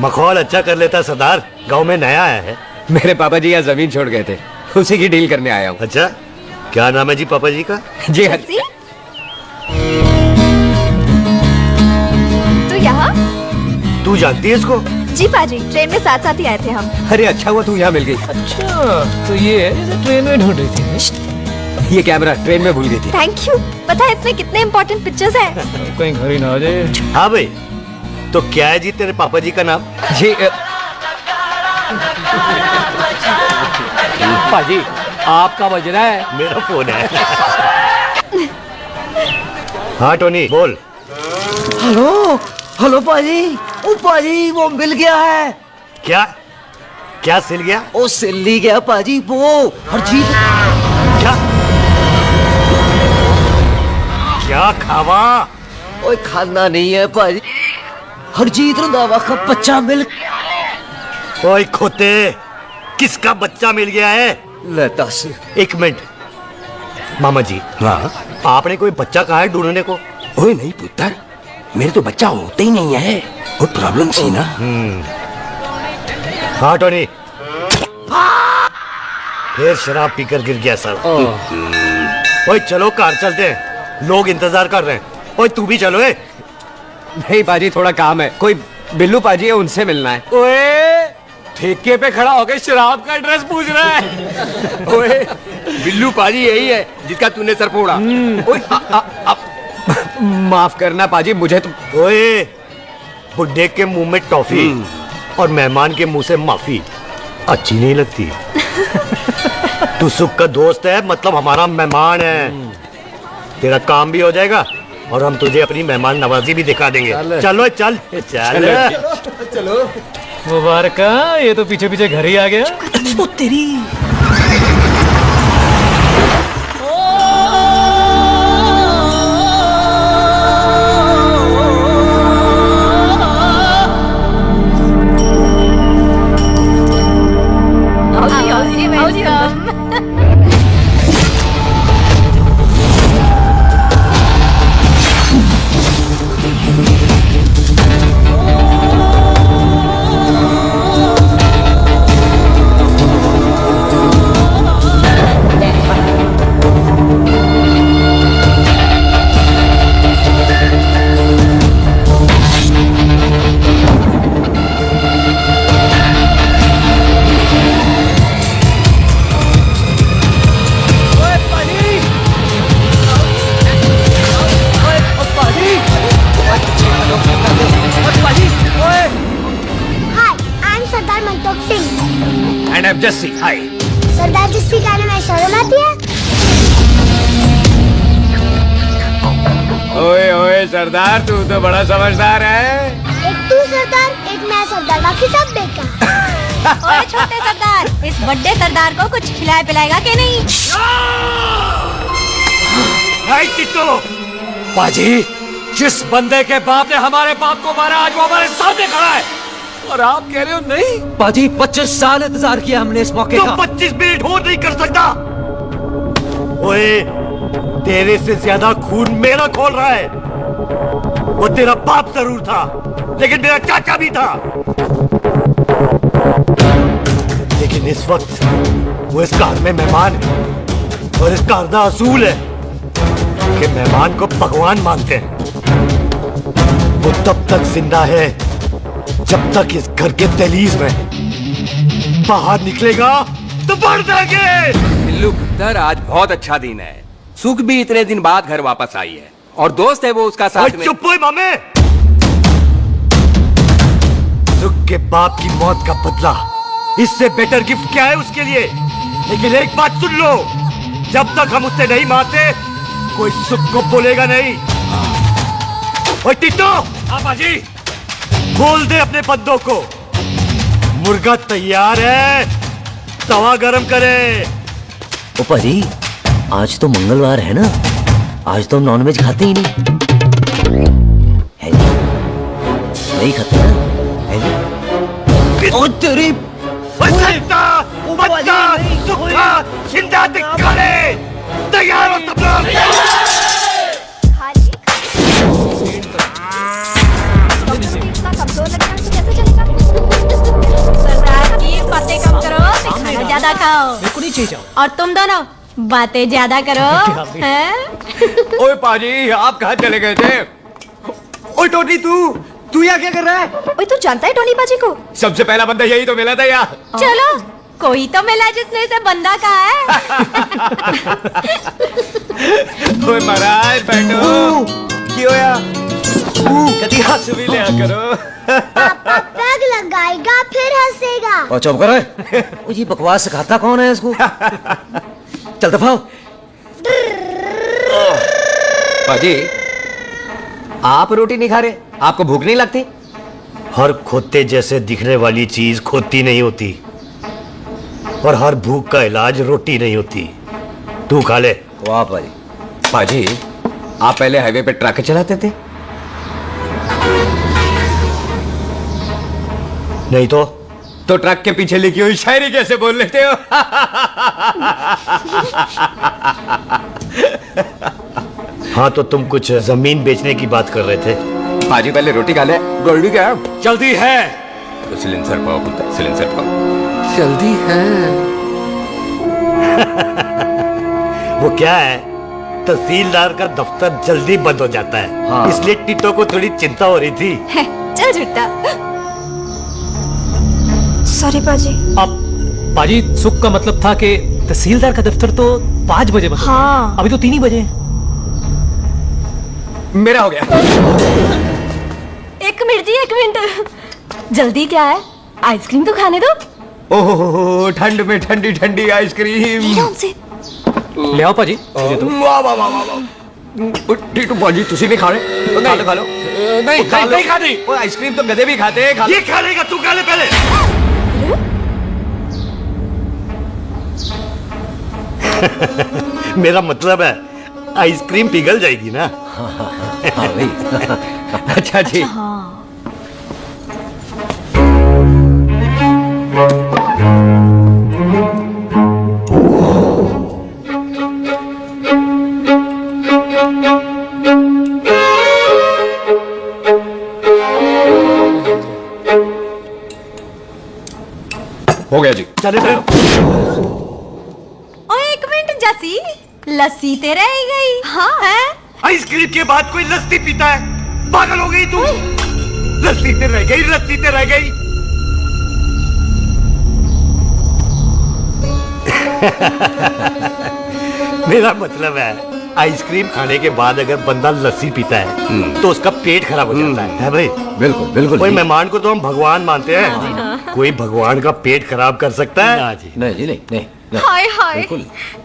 मखौल अच्छा कर लेता सरदार। गांव में नया आया है। मेरे पापा जी यहाँ जमीन छोड़ गए थे, उसी की डील करने आया हूँ। अच्छा, क्या नाम है जी पापा जी का? जी तो यहाँ? तू जानती है इसको? जी पाजी, ट्रेन में साथ साथ ही आए थे हम। अरे अच्छा हुआ तू यहाँ मिल गई। अच्छा तो ये है जिसे ट्रेन में ढूंढ रही थी। ये कैमरा ट्रेन में भूल गई थी। Thank you. पता है इसमें कितने इम्पोर्टेंट पिक्चर्स हैं? कहीं घर ही ना आ जाए। हाँ भाई, तो क्या है जी तेरे पापा जी का नाम? जी पाजी आपका बज रहा है। मेरा फोन है। हाँ टोनी बोल। हेलो हेलो पाजी, ओ पाजी वो मिल गया है। क्या क्या सिल गया? ओ सिल्ली गया पाजी, वो हरजीत। क्या क्या खावा? ओए खाना नहीं है पाजी, हरजीत रंधावा का बच्चा मिल। ओए खोते, किसका बच्चा मिल गया है? ले दस। एक मिनट मामा जी। हाँ, आपने कोई बच्चा कहा है ढूंढने को? ओए नहीं पुत्र, मेरे तो बच्चा होते ही नहीं है, वो प्रॉब्लम थी ना। हाँ टोनी, फिर शराब पीकर गिर गया सर। ओए चलो कार चलते हैं, लोग इंतजार कर रहे हैं। ओए तू भी चलो। नहीं पाजी थोड़ा काम है, कोई बिल्लू पाजी है उनसे मिलना है। ओए ठेके पे खड़ा होकर शराब का एड्रेस पूछ रहा है। ओए बिल्लू पाजी यही है जिसका तूने सर फोड़ा। माफ करना पाजी, मुझे तो। ओए बुड्ढे के मुंह में टॉफी और मेहमान के मुंह से माफी अच्छी नहीं लगती। तू सुख का दोस्त है, मतलब हमारा मेहमान है। तेरा काम भी हो जाएगा और हम तुझे अपनी मेहमान नवाजी भी दिखा देंगे। चलो चल चलो। मुबारका, ये तो पीछे पीछे घर ही आ गया। ओ तेरी। And I'm Jesse. Hi. सरदार जिसकी गाने में शर्म आती है? ओए ओए सरदार, तू तो बड़ा समझदार है। एक तू सरदार, एक मैं सरदार, बाकी सब बेकार। ओए छोटे सरदार, इस बड़े सरदार को कुछ खिलाए पिलाएगा कि नहीं? टिटो। पाजी, जिस बंदे के बाप ने हमारे बाप को मारा आज वो हमारे सामने खड़ा है और आप कह रहे हो नहीं? पाजी 25 साल इंतजार किया हमने इस मौके का। 25 मिनट हो नहीं कर सकता। ओए तेरे से ज्यादा खून मेरा खोल रहा है। वो तेरा बाप जरूर था, लेकिन मेरा चाचा भी था। लेकिन इस वक्त वो इस कार में मेहमान है और इस कार का असूल है कि मेहमान को भगवान मानते हैं। वो तब तक जिंदा है जब तक इस घर के दहलीज में बाहर निकलेगा तो बढ़ जाएंगे। बिल्लू पुत्र, आज बहुत अच्छा दिन है। सुख भी इतने दिन बाद घर वापस आई है और दोस्त है वो उसका साथ में। चुप हो मामे। सुख उसके बाप की मौत का बदला, इससे बेटर गिफ्ट क्या है उसके लिए? लेकिन एक बात सुन लो, जब तक हम उससे नहीं मारते कोई सुख को बोलेगा नहीं। ओए टिट्टो, जी बोल दे अपने बंदों को मुर्गा तैयार है, तवा गरम करे। ओ पाजी, आज तो मंगलवार है ना, आज तो हम नॉनवेज खाते ही नहीं है जी? नहीं खाते ना, है जी? ओ तेरी बच्चा सुखा जिंदा दिखाने तैयार हो सब लोग। बातें कम करो, खाना ज्यादा खाओ। और तुम दोनों बातें ज्यादा करो, हैं? ओए पाजी, आप कहाँ चले गए थे? ओए टोनी, तू यहाँ क्या कर रहा है? ओए तू जानता है टोनी बाजी को? सबसे पहला बंदा यही तो मिला था यार। चलो, कोई तो मिला जिसने इसे बंदा कहा है। ओए महाराज बैठो। क्यों होया? कभी हंस भी लिया करो। पापा पैग लगाएगा फिर हंसेगा। और चुप करो। ये बकवास सिखाता कौन है इसको? चल दफाओ। पाजी, आप रोटी नहीं खा रहे? आपको भूख नहीं लगती? हर खोते जैसे दिखने वाली चीज खोती नहीं होती, और हर भूख का इलाज रोटी नहीं होती। तू खा ले। वाह पाजी। पाजी, आप पहले हाईवे पे ट्रक चलाते थे? नहीं तो ट्रक के पीछे लिखी हुई शायरी कैसे बोल लेते हो? हाँ, तो तुम कुछ जमीन बेचने की बात कर रहे थे। पाजी पहले रोटी खा ले। गोल्डी क्या जल्दी है? तो सिलेंसर पाओ बोलता है, सिलेंसर पाओ। जल्दी है। वो क्या है, तहसीलदार का दफ्तर जल्दी बंद हो जाता है। हाँ। इसलिए टिट्टो को थोड़ी चिंता हो रही थी। चल झुट्टा। सॉरी पाजी। अब पाजी, सुख का मतलब था कि तहसीलदार का दफ्तर तो 5 बजे बंद होता है। हाँ। अभी तो 3 ही बजे हैं। मेरा हो गया। एक मिनट जी, एक मिनट। जल्दी क्या है? आइसक्रीम तो खाने दो। ओह, ठंड में ठंडी ठंडी आइसक्रीम। ले आओ पाजी, मुझे दो। वाह वाह वाह वाह। टीटू पाजी, तुसी नहीं खा रहे? खा लो खा लो। नहीं खानी। वो आइसक्रीम तो गधे भी खाते हैं। ये खा लेगा, तू खा ले पहले। मेरा मतलब है आइसक्रीम पिघल जाएगी ना। हाँ भाई। अच्छा जी। हो गया जी। चले फिर। ओ एक मिनट जसी, लस्सी ते रह गई। हाँ है। आइसक्रीम के बाद कोई लस्सी पीता है? पागल हो गई तू? लस्सी ते रह गई, लस्सी ते रह गई। मेरा मतलब है आइसक्रीम खाने के बाद अगर बंदा लस्सी पीता है तो उसका पेट खराब हो जाता है भाई? बिल्कुल बिल्कुल। कोई मेहमान को तो हम भगवान मानते हैं, कोई भगवान का पेट खराब कर सकता है? नहीं जी, नहीं। हाय हाय,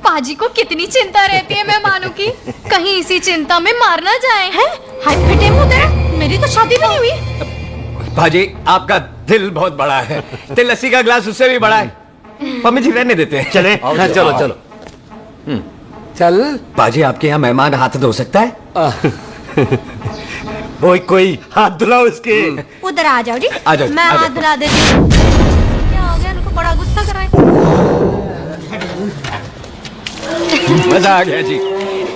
पाजी को कितनी चिंता रहती है मेहमानों की, कहीं इसी चिंता में मार ना जाए। हैं? हाय बेटे मुँह तेरा, मेरी तो शादी भी नहीं हुई। पाजी, आपका दिल बहुत बड़ा है। ते लस्सी का ग्लास उससे भी बड़ा है। मम्मी जी रहने देते हैं। चले चलो चलो। चल। पाजी, आपके यहाँ मेहमान हाथ धो सकता है? कोई हाथ धुलाओ इसके। उधर आ जाओ जी। आ जाओ, मैं आ जाओ। हाथ धुला देती हूँ। क्या हो गया, उनको बड़ा गुस्सा कर रहा है। मजा आ गया जी।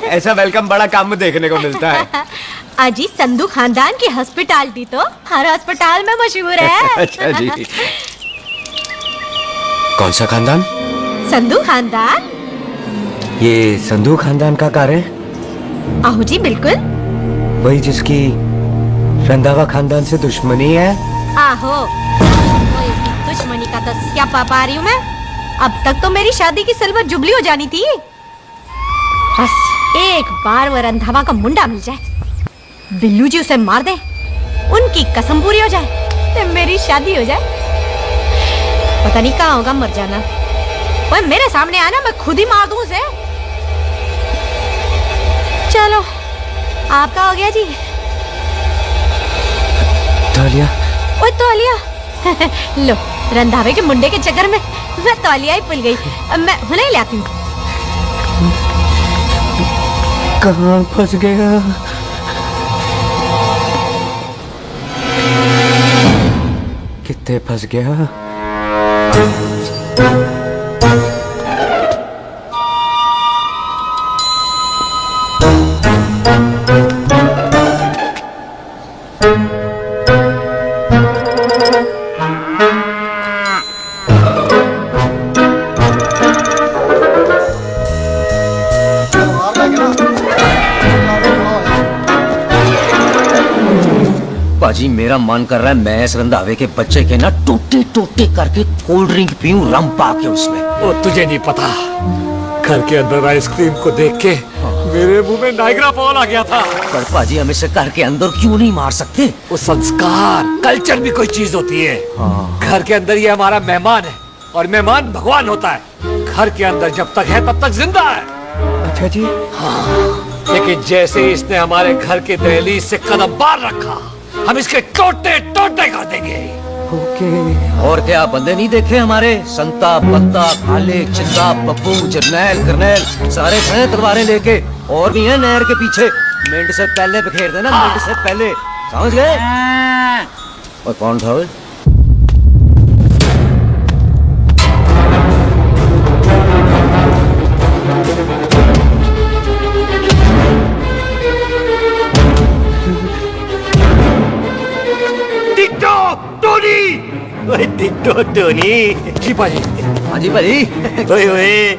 ऐसा वेलकम बड़ा काम में देखने को मिलता है। अजी, संधू खानदान की हॉस्पिटैलिटी तो हर अस्पताल में मशहूर है। अच्छा जी। कौन सा खानदान? संधू खानदान। ये संधू खानदान का कार है? आहो जी, बिल्कुल वही जिसकी रंधावा खानदान से दुश्मनी है। आहो, तो इसकी दुश्मनी का तो स्यापा पा रही हूँ मैं। अब तक तो मेरी शादी की सिल्वर जुबली हो जानी थी। बस एक बार वो रंधावा का मुंडा मिल जाए, बिल्लू जी उसे मार दे, उनकी कसम पूरी हो जाए, तो मेरी शादी हो जाए। पता नहीं कहाँ होगा मर जाना। ओए मेरे सामने आना, मैं खुद ही मार दूं उसे। चलो आपका हो गया जी। तौलिया। ओए तौलिया लो, रंधावे के मुंडे के चक्कर में मैं तौलिया ही भूल गई। मैं हुने ही लाती हूँ। कहाँ फंस गया? कितने फंस गया? पाजी मेरा मन कर रहा है मैं इस रंधावे के बच्चे के ना टोटे टोटे करके कोल्ड ड्रिंक पीऊं, रम पाके उसमें। वो तुझे नहीं पता, घर के अंदर आइसक्रीम को देख के मेरे मुंह में नाइग्रा फॉल आ गया था। पर पाजी हम इसे घर के अंदर क्यों नहीं मार सकते? वो संस्कार कल्चर भी कोई चीज होती है। घर के अंदर ये हमारा मेहमान है और मेहमान भगवान होता है। घर के अंदर जब तक है तब तक जिंदा है। अच्छा जी। हाँ, लेकिन जैसे ही इसने हमारे घर के दहलीज से कदम बाहर रखा, हम इसके टोटे टोटे कर देंगे। और क्या बंदे नहीं देखे हमारे? संता बंता खालिक चिंता पप्पू जरनैल करनैल सारे खड़े तलवारें लेके, और भी हैं नहर के पीछे। मिनट से पहले बिखेर देना, मिनट से पहले, समझ गए? और कौन था वो? ओए टिट्टो टोनी। जी पाजी। हाँ जी भाई। ओए ओए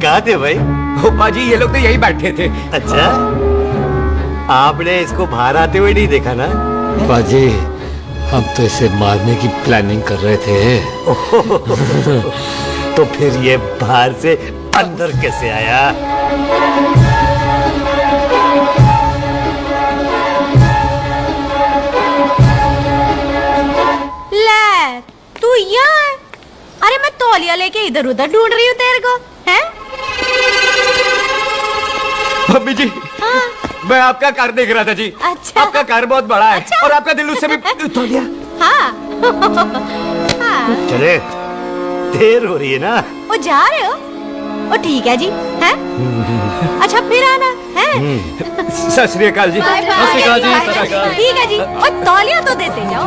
कहाँ थे भाई? ओ पाजी ये लोग तो यही बैठे थे। अच्छा, आपने इसको बाहर आते हुए नहीं देखा ना? पाजी हम तो इसे मारने की प्लानिंग कर रहे थे। तो फिर ये बाहर से अंदर कैसे आया? ले तू यहाँ है? अरे मैं तौलिया लेके इधर उधर ढूंढ रही हूँ तेरे को, हैं? मम्मी जी। हाँ? मैं आपका कार देख रहा था जी। अच्छा। आपका कार बहुत बड़ा है। अच्छा। और आपका दिल उससे भी तौलिया। हाँ। हाँ। चले, देर हो रही है ना? वो जा रहे हो? वो ठीक है जी, हैं? अच्छा फिर आना, हैं? सत श्री अकाल जी। Bye bye. ठीक है जी। और तौलिया तो देते जाओ,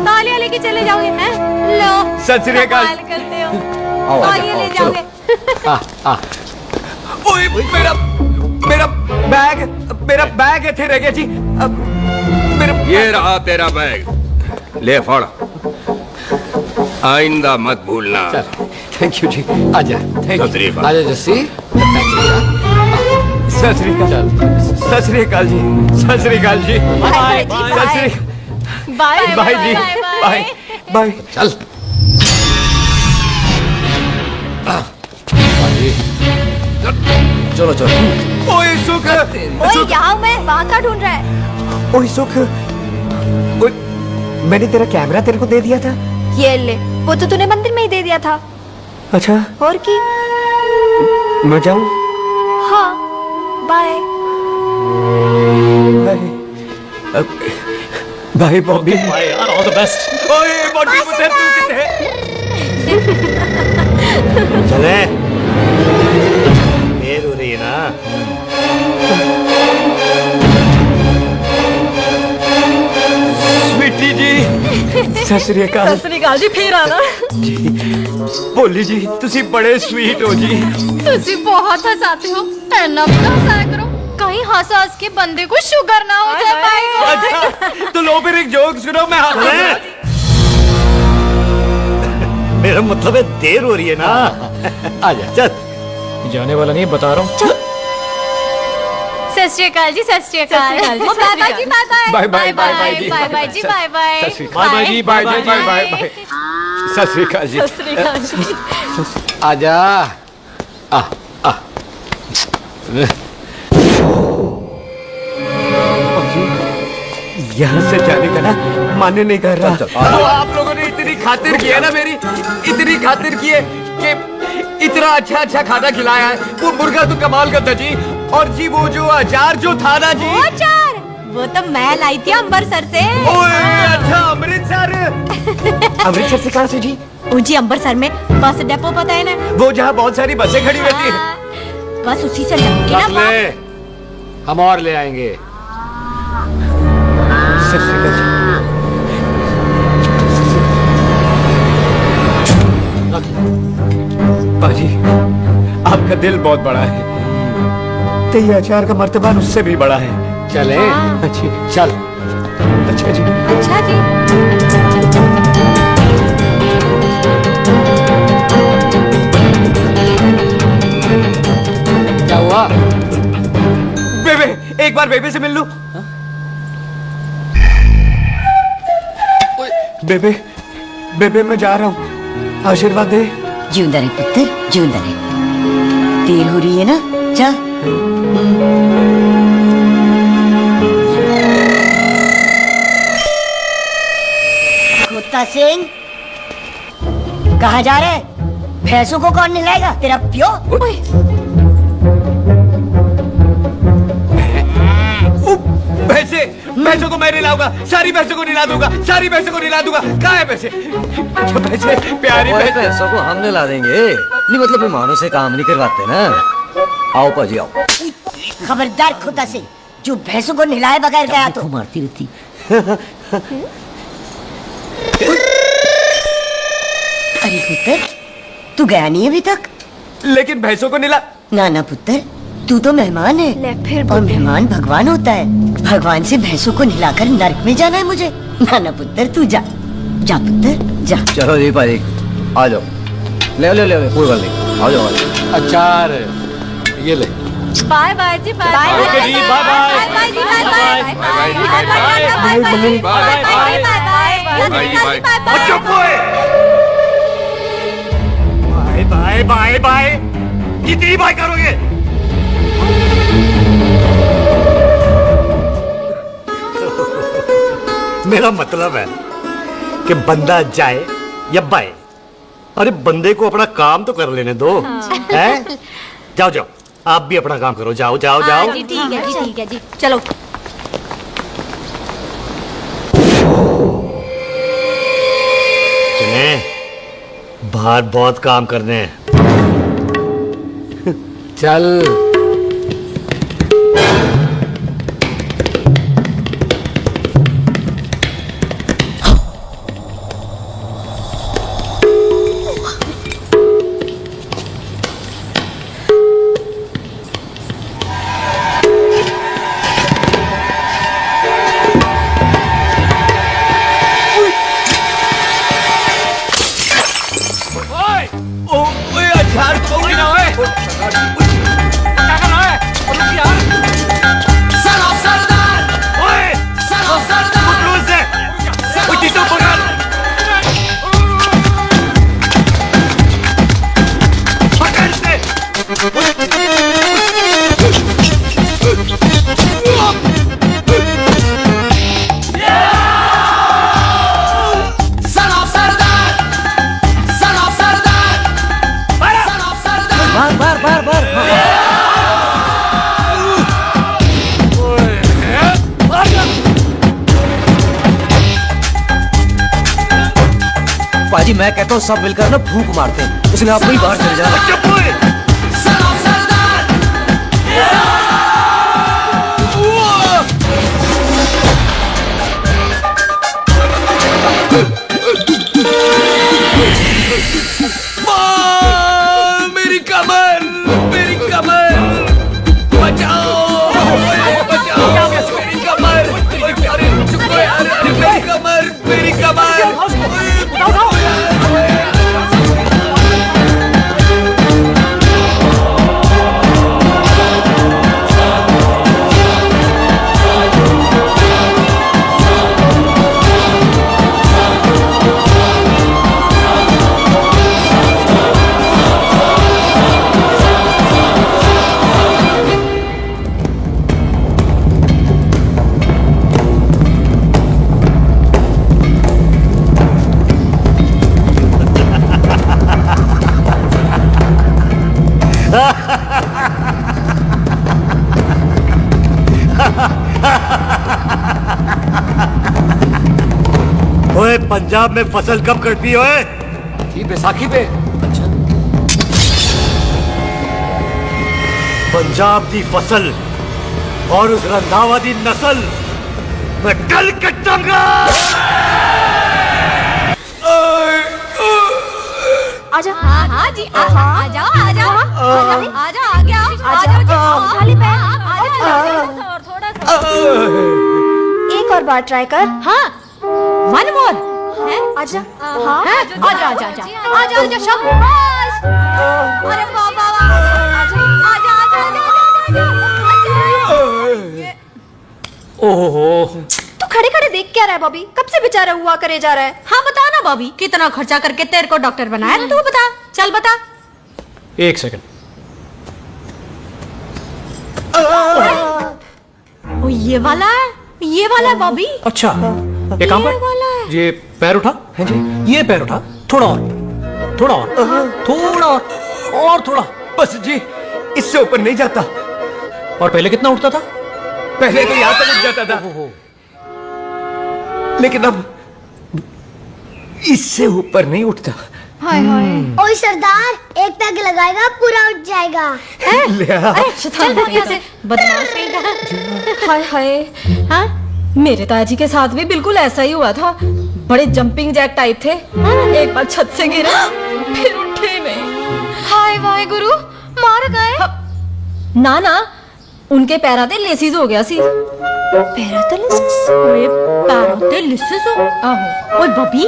तौलिया लेके चले जाओगे, हैं? लो सत श्री अकाल। कमाल करते हो, तौलिया ले जाओगे। ओए मेरा मेरा बैग इथे रह गया जी। मेरा ये रहा तेरा बैग, ले फड़। आइंदा मत भूलना। थैंक यू जी। आजा। सत श्री अकाल। आजा जस्सी। सत श्री अकाल। सत श्री अकाल जी। सत श्री अकाल जी। Bye Sat Sri bye bye जी। Bye bye. चल। चलो चलो। ओए सुख। ओए यहाँ मैं वहाँ का ढूंढ रहा है। ओए सुख। ओए मैंने तेरा कैमरा तेरे को दे दिया था। ये ले, वो तो तूने मंदिर में ही दे दिया था। अच्छा और की? मैं जाऊं? हाँ बाय। बाय बॉबी। बाय यार, ऑल द बेस्ट। ओए बॉबी पुत्र तू किथे? चले, देर हो रही है ना? स्वीटी जी। सत श्री अकाल। सत श्री अकाल जी, फिर आना। जी भोली जी तुसी बड़े स्वीट हो जी। तुसी बहुत हंसाते हो, ऐना भी ना हंसाया करो, कहीं हंस हंस के बंदे को शुगर ना हो जाए। अच्छा तो लो फिर एक जोक सुनो, मैं मेरा मतलब है देर हो रही है ना? आजा। चल। जाने वाला नहीं, बता रहा हूँ। सत श्री अकाल जी। सत श्री अकाल। बाय बाय जी। बाय बाय बाय बाय जी। बाय बाय जी। Bye bye. Sat Sri Akal. Bye जी। बाय जी। Bye bye bye. Sat Sri अकाल जी। सत श्री अकाल जी। आजा। यहाँ से जाने का ना मान्य नहीं कर रहा। तो आप लोगों ने इतनी खातिर की है ना मेरी, इतनी खातिर की है कि इतना अच्छा अच्छा खाना खिलाया है। वो मुर्गा तो कमाल का था जी, और जी वो जो अचार जो था ना जी, वो अचार वो तो मैं लाई थी अमृतसर से। ओए अच्छा अमृतसर। अमृतसर से कहाँ से जी? जी अमृतसर में बस डिपो पता है ना, वो जहाँ बहुत सारी बसें खड़ी रहती है। बस उसी से लगती है ना। ले, हम और ले आएंगे। बाजी आपका दिल बहुत बड़ा है, तो ये अचार का मर्तबा उससे भी बड़ा है। चले अच्छी चल। अच्छा जी। अच्छा जी। क्या हुआ? बेबे एक बार बेबे से मिल लूं। बेबे बेबे मैं जा रहा हूँ, आशीर्वाद दे। जिंदा रहे पुत्र, जिंदा रहे। देर हो रही है ना, जा। खोता सिंह, कहाँ जा रहे? भैंसों को कौन नहलाएगा? तेरा प्यो? भैंसों को मैं नहलाऊंगा, सारी भैंसों को नहला दूंगा, सारी भैंसों को नहला दूंगा। कहाँ है भैंसे? भैंसे प्यारी पैसों को हम ला देंगे, नहीं मतलब मेहमानों से काम नहीं करवाते ना। आओ पाजी आओ। खबरदार खोता सिंह, जो भैंसों को नहलाए बगैर गया तो मारती रहती। अरे पुत्र, तू गया नहीं अभी तक? लेकिन भैंसों को नहला। ना ना पुत्र, तू तो मेहमान है, और मेहमान भगवान होता है। भगवान से भैंसों को नहलाकर नरक में जाना है मुझे? ना ना पुत्र, तू जा, जा पुत्र जा। चलो जी पाजी आ जाओ, ले ले ले कोई बात नहीं, आ जाओ। अचार ये ले। बाय बाय जी, बाय बाय ओके जी, बाय बाय। बाय जी, bye bye bye bye bye bye. कितनी बाय करोगे? मेरा मतलब है कि बंदा जाए या बाय, अरे बंदे को अपना काम तो कर लेने दो। हैं? जाओ जाओ, आप भी अपना काम करो, जाओ जाओ जाओ। जी ठीक है जी, ठीक है जी, चलो। चले, बाहर बहुत काम करने हैं। चल। पाजी मैं कहता हूँ सब मिलकर ना भूख मारते हैं, उसने आप ही बाहर चले जाना। मेरी कमर, मेरी कमर, बचाओ, बचाओ, मेरी कमर, अरे चुप यार, अरे मेरी कमर, मेरी कमर। पंजाब में फसल कब कटती है? ये बैसाखी पे। पंजाब की फसल और उस रंधावा दी नस्ल मैं कल कटूंगा। आजा। हाँ जी, आजा आजा आजा आजा आ गया, उठा ले पैर, और थोड़ा सा एक और बार ट्राई कर। हाँ, वन मोर है। आजा। हाँ, आजा आजा आजा आजा आजा शाबाश। अरे वाह वाह वाह, आजा आजा आजा आजा। ओहो, तू खड़े खड़े देख क्या रहा है बॉबी? कब से बेचारा हुआ करे जा रहा है? हाँ बता ना बॉबी, कितना खर्चा करके तेरे को डॉक्टर बनाया? तू बता, चल बता। एक सेकंड। ओ ये वाला है बॉबी। अच्छा, एक काम ये वाला है। कर, ये पैर उठा। है जी, ये पैर उठा, थोड़ा और, थोड़ा और, थोड़ा और थोड़ा। बस जी, इससे ऊपर नहीं जाता। और पहले कितना उठता था? पहले तो यहाँ तक उठ जाता था, लेकिन अब इससे ऊपर नहीं उठता। हाय हाय। ओए सरदार, एक पैग लगाएगा पूरा उठ जाएगा। चल भाग यहाँ से, बदमाश कहीं का। हाय हाय। हाँ, मेरे ताजी के साथ भी बिल्कुल ऐसा ही हुआ था। बड़े जंपिंग जैक टाइप थे। एक बार छत से गिरा, फिर उठे नहीं। हाय वाहे गुरु, मार गए? ना ना, उनके पैरा ते लेसिस हो गया सी। पैरालिसिस? ओए पैरालिसिस हो? आहो। ओए बॉबी,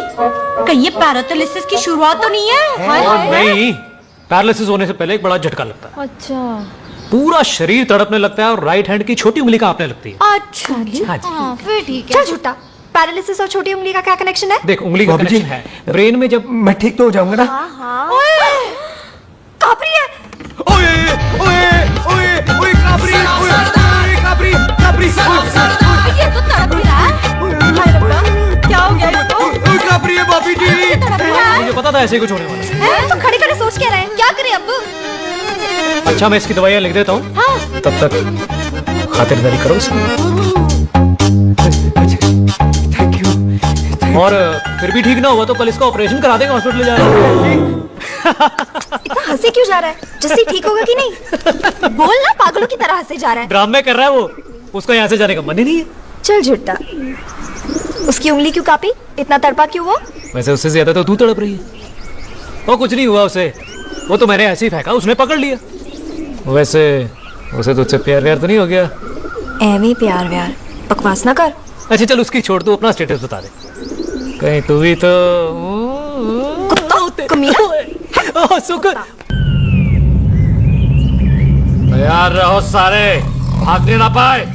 कहीं ये पैरालिसिस की शुरुआत तो नहीं है? हाय हाय। नहीं, पैरालिसिस होने से पहले एक बड़ा झटका लगता है। अच्छा। पूरा शरीर तड़पने लगता है और राइट हैंड की छोटी उंगली कांपने लगती है। अच्छा जी, हाँ फिर ठीक है। चल झूठा, पैरालिसिस और छोटी उंगली का क्या कनेक्शन है? देख, उंगली का कनेक्शन है ब्रेन में। जब मैं ठीक तो हो जाऊंगा ना? ओए, कापरी है। ओए ओए ओए ओए काबरी, ओए काबरी काबरी, ये तो तड़प ही रहा है। हाय रब्बा, क्या हो गया इसको? ओए काबरी है बाबी जी। मुझे पता था ऐसे कुछ होने वाला है। तो खड़े खड़े सोच क्या रहे हैं? क्या करें अब? अच्छा, मैं इसकी दवाइयाँ लिख देता हूँ। हाँ। तब तक खातिरदारी करो इसकी। Thank you. और फिर भी ठीक ना हुआ तो कल इसका ऑपरेशन करा देंगे, हॉस्पिटल ले जाना। इतना हंसे क्यों जा रहा है? जैसे ठीक होगा कि नहीं? बोल ना, पागलों की तरह हंसे जा रहा है। ड्रामे कर रहा है वो, उसका यहाँ से जाने का मन ही नहीं है। चल झूठा, उसकी उंगली क्यों कापी? इतना तड़पा क्यों वो? वैसे उससे ज्यादा तो तू तड़प रही है। और कुछ नहीं हुआ उसे, वो तो मैंने ऐसे ही फेंका, उसने पकड़ लिया। वैसे उसे तुझसे प्यार व्यार तो नहीं हो गया? एਵੇਂ प्यार व्यार बकवास ना कर। अच्छा चल, उसकी छोड़, तू अपना स्टेटस बता दे। कहीं तू भी तो कमीना। सुकर, तैयार रहो सारे, भागने ना पाए।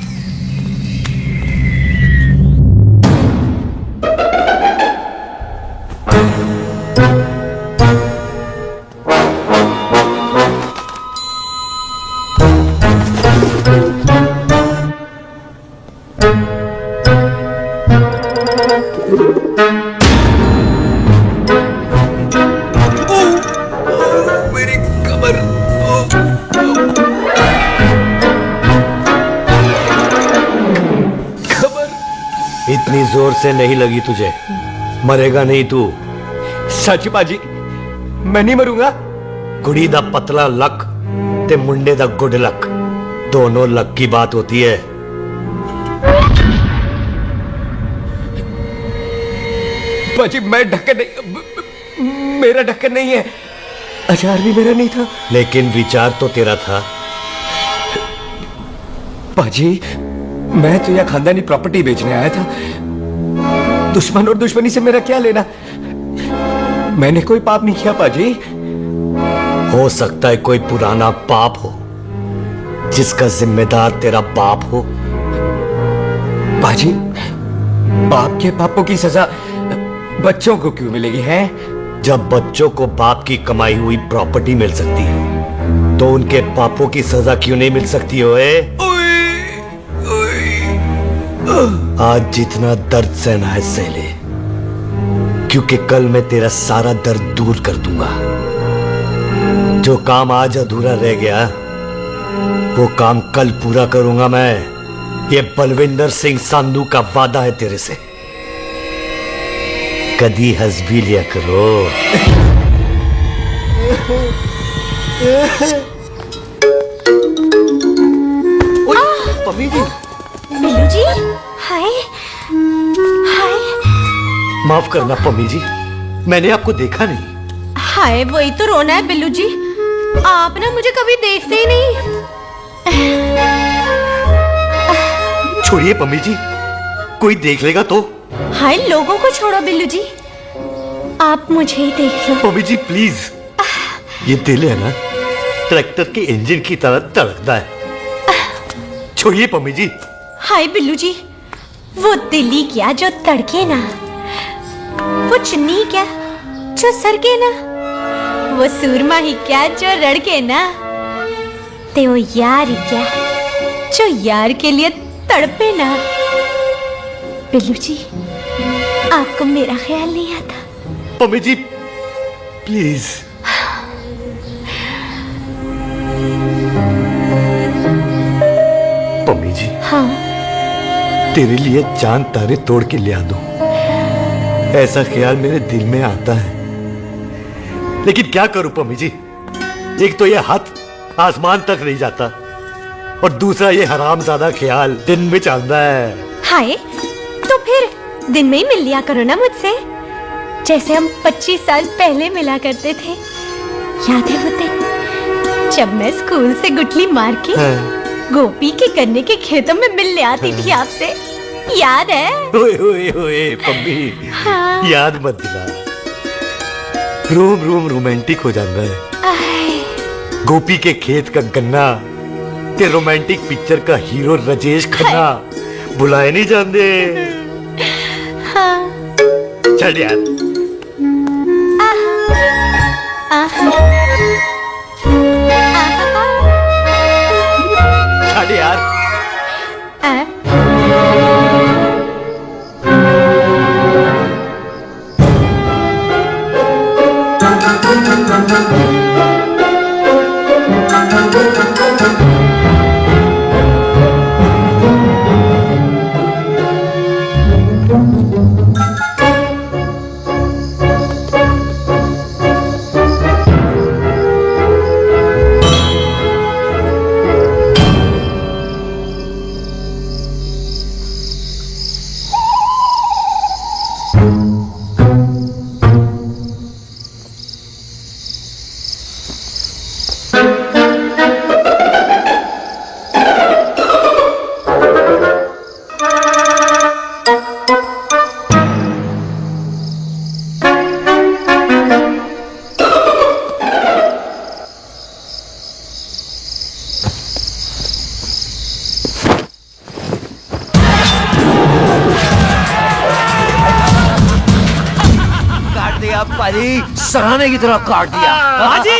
मेरी कमर। इतनी जोर से नहीं लगी तुझे, मरेगा नहीं तू। सच बाजी, मैं नहीं मरूंगा। कुड़ी दा पतला लक ते मुंडे दा गुड लक, दोनों लक की बात होती है। बाजी मैं ढक्कन नहीं, मेरा ढक्कन नहीं है। अचार भी मेरा नहीं था। लेकिन विचार तो तेरा था। बाजी, मैं तो यह खानदानी प्रॉपर्टी बेचने आया था। दुश्मन और दुश्मनी से मेरा क्या लेना? मैंने कोई पाप नहीं किया बाजी। हो सकता है कोई पुराना पाप हो जिसका जिम्मेदार तेरा बाप हो। बाजी, बाप के पापों की सजा बच्चों को क्यों मिलेगी है? जब बच्चों को बाप की कमाई हुई प्रॉपर्टी मिल सकती है तो उनके पापों की सजा क्यों नहीं मिल सकती? ओए आज जितना दर्द सहना है सह ले, क्योंकि कल मैं तेरा सारा दर्द दूर कर दूंगा। जो काम आज अधूरा रह गया वो काम कल पूरा करूंगा मैं। ये बलविंदर सिंह संधू का वादा है तेरे से। कदी हंस भी लिया करो। पम्मी जी, बिल्लू जी, हाय हाय माफ करना पम्मी जी, मैंने आपको देखा नहीं। हाय, वही तो रोना है बिल्लू जी, आप ना मुझे कभी देखते ही नहीं। छोड़िए पम्मी जी, कोई देख लेगा तो। हाय, लोगों को छोड़ो बिल्लू जी, आप मुझे ही देख लो। पम्मी जी प्लीज, ये दिल है ना, ट्रैक्टर के इंजन की तरह धड़कता है। छोड़िए पम्मी जी। हाय बिल्लू जी, वो दिल्ली क्या जो तड़के ना, वो चुन्नी क्या जो सरके ना, वो सूरमा ही क्या जो रड़के ना, ते वो यार ही क्या जो यार के लिए तड़पे ना। बिल्लू जी, आपको मेरा ख्याल नहीं आता? पम्मी जी प्लीज। पम्मी जी, हाँ, तेरे लिए चांद तारे तोड़ के ले आ दूं, ऐसा ख्याल मेरे दिल में आता है, लेकिन क्या करूं पम्मी जी, एक तो ये हाथ आसमान तक नहीं जाता, और दूसरा ये हरामजादा ख्याल दिन में चलता है। हाय, तो फिर दिन में ही मिल लिया करो ना मुझसे, जैसे हम 25 साल पहले मिला करते थे। याद है वो दिन जब मैं स्कूल से गुटली मार के गोपी के गन्ने के खेतों में मिलने आती थी आपसे, याद है? ओए ओए ओए पम्मी, हाँ। याद मत दिला, रोम रोम रोमांटिक हो जाता है। गोपी के खेत का गन्ना ते रोमांटिक पिक्चर का हीरो राजेश खन्ना बुलाए नहीं जाते। हाँ। चल यार। चल यार। सराहने की तरह काट दिया। बाजी,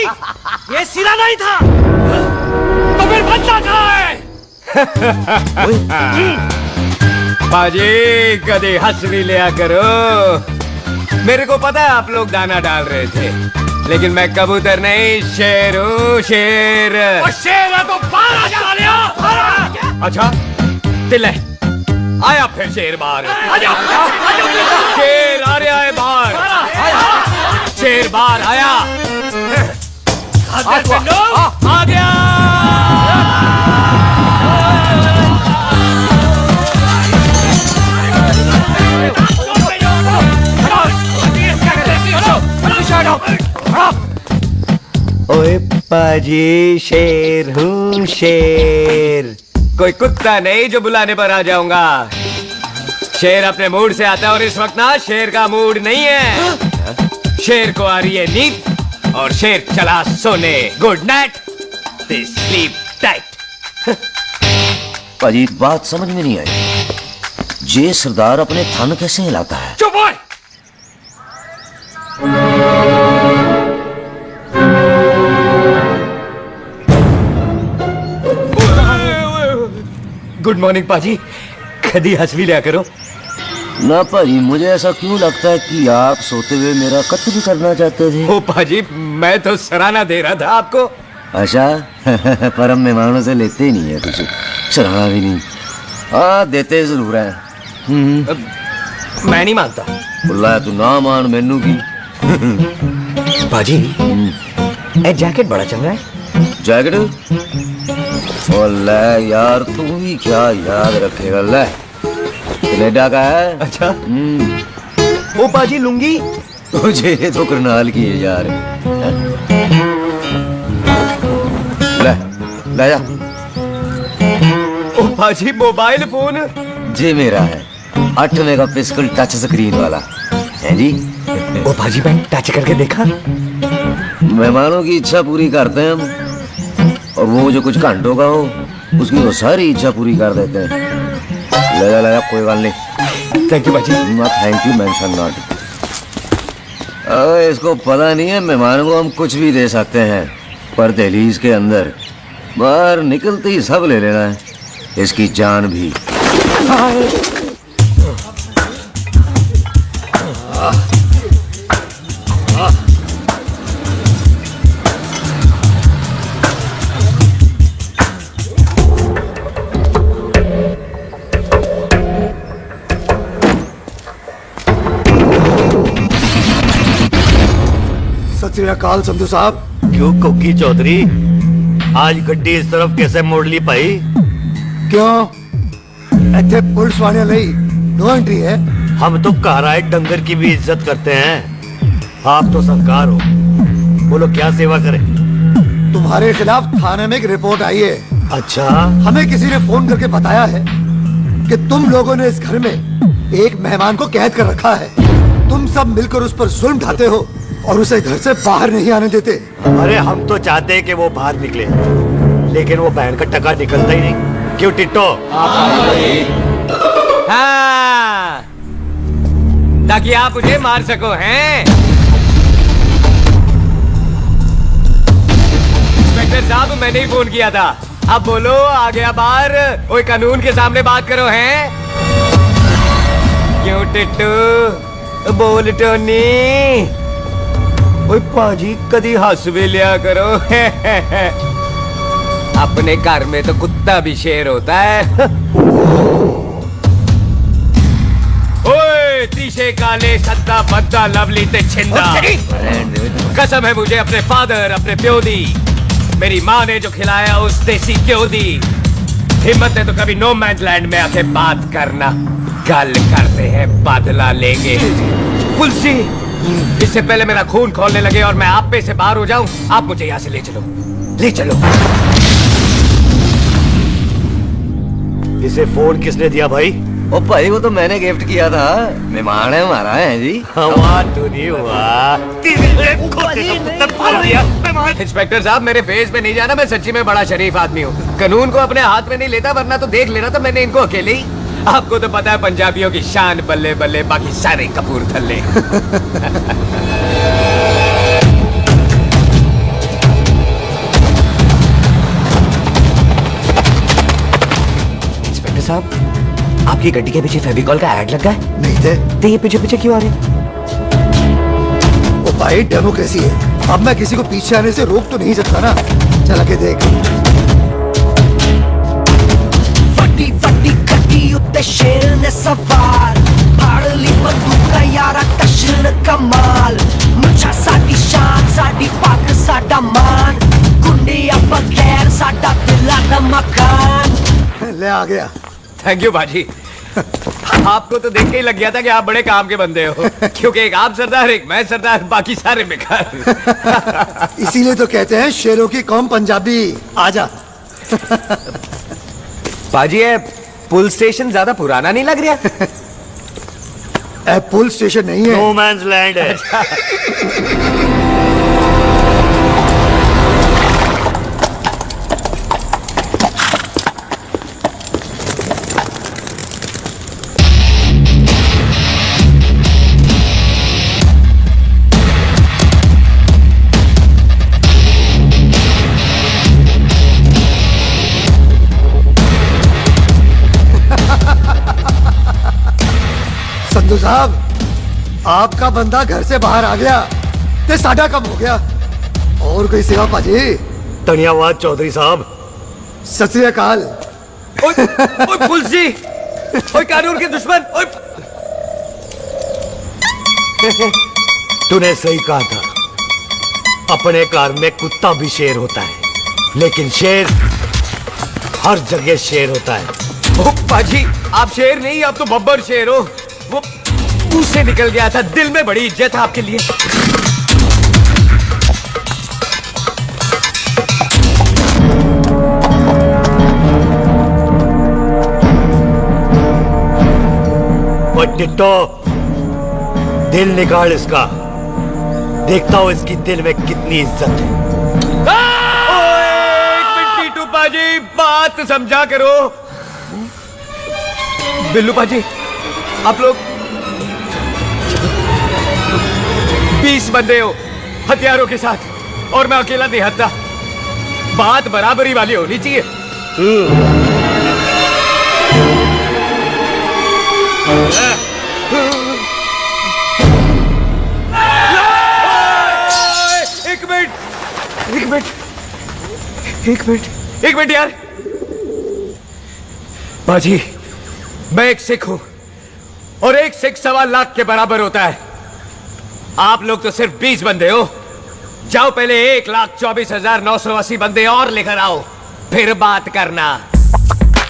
ये सिरा नहीं था, तो फिर बच्चा कहाँ है? बाजी, कभी हंस भी लिया करो। मेरे को पता है आप लोग दाना डाल रहे थे, लेकिन मैं कबूतर नहीं, शेर हूँ, शेर। और शेर है तो बाहर आ जा लिया। अच्छा, दिल है, आया फिर शेर बाहर। शेर आ रहा है बाहर, शेर बाहर आया, आ गया। ओए पाजी, शेर हूँ शेर। कोई कुत्ता नहीं जो बुलाने पर आ जाऊंगा। शेर अपने मूड से आता है, और इस वक्त ना शेर का मूड नहीं है। शेर को आ रही है नींद, और शेर चला सोने। Good night, sleep tight. पाजी, बात समझ में नहीं आई, जे सरदार अपने थन कैसे हिलाता है? चुप हो। गुड मॉर्निंग पाजी, कभी हंस भी लिया करो। ना पाजी, मुझे ऐसा क्यों लगता है कि आप सोते हुए मेरा कत्ल भी करना चाहते थे? ओ पाजी, मैं तो सराहना दे रहा था आपको। अच्छा पर हम मेहमानों से लेते ही नहीं है कुछ, सराहना भी नहीं। हाँ, देते जरूर है। मैं नहीं मानता। बुला तू ना मान मैनू की। बाजी ए जैकेट बड़ा चंगा है। जैकेट ओ ले यार तू भी क्या याद रखेगा। ले कनेडा का है। अच्छा ओ बाजी लुंगी तुझे तो करनाल की है यार। ले ले जा। ओ बाजी मोबाइल फोन जी मेरा है 8 मेगापिक्सल टच स्क्रीन वाला है जी। ओ बाजी मैं टच करके देखा। मेहमानों की इच्छा पूरी करते हैं हम, और वो जो कुछ घंटों का हो उसकी वो सारी इच्छा पूरी कर देते हैं। ले जा कोई बात नहीं। थैंक यू बाजी। Thank you mention not. इसको पता नहीं है मेहमानों को हम कुछ भी दे सकते हैं, पर दहलीज के अंदर बाहर निकलते ही सब ले लेना है, इसकी जान भी। सत श्री अकाल संधू साहब। क्यों कुकी चौधरी आज गड्डी इस तरफ कैसे मोड़ ली भाई? क्यों इतने पुलिस वाले नहीं नो एंट्री है। हम तो कहराए डंगर की भी इज्जत करते हैं, आप तो सरकार हो, बोलो क्या सेवा करें? तुम्हारे खिलाफ थाने में एक रिपोर्ट आई है। अच्छा हमें किसी ने फोन करके बताया है कि तुम लोगों ने इस घर में एक मेहमान को कैद कर रखा है। तुम सब मिलकर उस पर जुल्म ढाते हो और उसे घर से बाहर नहीं आने देते। अरे हम तो चाहते हैं कि वो बाहर निकले, लेकिन वो बहन का टका निकलता ही नहीं। क्यों टिट्टो? हाँ, ताकि आप मुझे मार सको हैं। इंस्पेक्टर साहब मैंने ही फोन किया था। अब बोलो आ गया बाहर। ओए कानून के सामने बात करो हैं। क्यों टिट्टू बोल टोनी। ओए पाजी कदी हंस भी लिया करो। अपने घर में तो कुत्ता भी शेर होता है। ओए तीशे काले सद्दा बद्दा लवली ते छिंदा, कसम है मुझे अपने फादर अपने प्यो दी, मेरी माँ ने जो खिलाया उस देसी क्यों दी। हिम्मत है तो कभी नो मैंस लैंड में आके बात करना। गल करते हैं बदला लेंगे। पुलसी इससे पहले मेरा खून खोलने लगे और मैं आप पे से बाहर हो जाऊं, आप मुझे यहाँ से ले चलो, ले चलो। इसे फोन किसने दिया भाई? ओ भाई वो तो मैंने गिफ्ट किया था, मेहमान है हमारा है जी। इंस्पेक्टर साहब मेरे फेस पे नहीं जाना, मैं सच्ची में बड़ा शरीफ आदमी हूँ। कानून को अपने हाथ में नहीं लेता, वरना तो देख लेना था मैंने इनको अकेले ही। आपको तो पता है पंजाबियों की शान बल्ले बल्ले, बाकी सारे कपूरथले। इंस्पेक्टर साहब आपकी गड्डी के पीछे फेविकॉल का ऐड लगा है? नहीं थे। तो ये पीछे पीछे क्यों आ रहे हैं? ओ भाई डेमोक्रेसी है, अब मैं किसी को पीछे आने से रोक तो नहीं सकता ना। चल के देख। वड्डी वड्डी गड्डी उत्ते शेर ने सवार, फाड़ली बंदूक यारा टशन कमाल। मुझा साडी शान साडी पग साडा मान, गुंडे बगैर साडा दिला दा मकान। ले आ गया। थैंक यू बाजी। आपको तो देख के ही लग गया था कि आप बड़े काम के बंदे हो, क्योंकि एक आप सरदार एक मैं सरदार, बाकी सारे बेकार। इसीलिए तो कहते हैं शेरों की कौम पंजाबी। आजा। बाजी ये पुल स्टेशन ज्यादा पुराना नहीं लग रहा? पुल स्टेशन नहीं है, नो मैंस लैंड है। संधू साहब आपका बंदा घर से बाहर आ गया ते साडा कम हो गया। और कोई सेवा पाजी? धन्यवाद चौधरी साहब। सत श्री अकाल। ओए पुलसी, ओए कानून के दुश्मन, ओए तूने सही कहा था, अपने कार में कुत्ता भी शेर होता है, लेकिन शेर हर जगह शेर होता है। ओ पाजी, आप शेर नहीं, आप तो बब्बर शेर हो। वो मुंह से निकल गया था, दिल में बड़ी इज्जत है आपके लिए। वो टिट्टो, दिल निकाल इसका, देखता हूं इसकी दिल में कितनी इज्जत है। एक मिनट टीटू पाजी, बात समझा करो। बिल्लू पाजी, आप लोग 20 बंदे हो हथियारों के साथ, और मैं अकेला निहत्था। बात बराबरी वाली होनी चाहिए। एक मिनट, एक मिनट, एक मिनट, एक मिनट यार। बाजी, मैं एक सिख हूं, और एक सिख 1.25 लाख के बराबर होता है। आप लोग तो सिर्फ 20 बंदे हो। जाओ पहले 1,24,980 बंदे और लेकर आओ, फिर बात करना।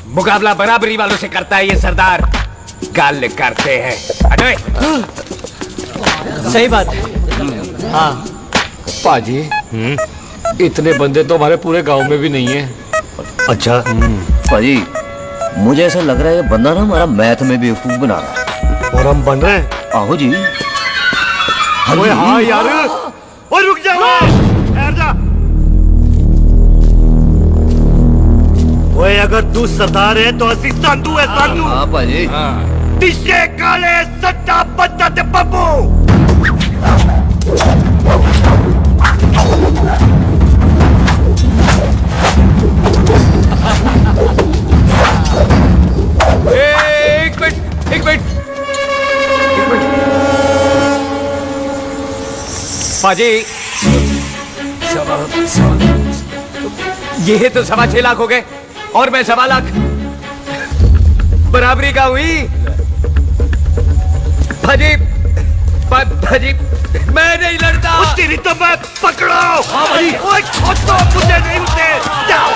मुकाबला बराबरी वालों से करता है ये सरदार, गल करते हैं। अरे सही बात है। हाँ पाजी, इतने बंदे तो हमारे पूरे गांव में भी नहीं है। अच्छा भाजी, मुझे ऐसा लग रहा है ये बंदा ना हमारा मैथ में बेवकूफ बना रहा है। और हम बन रहे हैं? आहो जी। ओए हाँ यार, ओए रुक जा, ठहर जा। ओए अगर तू सरदार है तो असी संधू है, संधू। हाँ भाजी। दिशे काले सट्टा बच्चा ते बब्बू। एक मिनट, एक मिनट, एक मिनट। पाजी, ये तो 6.25 लाख हो गए, और मैं 1.25 लाख। बराबरी का हुई। भाजी, भाजी, मैं नहीं लड़ता। तेरी तो मैं पकड़ो। हाँ भाई। ओए खुद तो मुझे नहीं उठे। जाओ।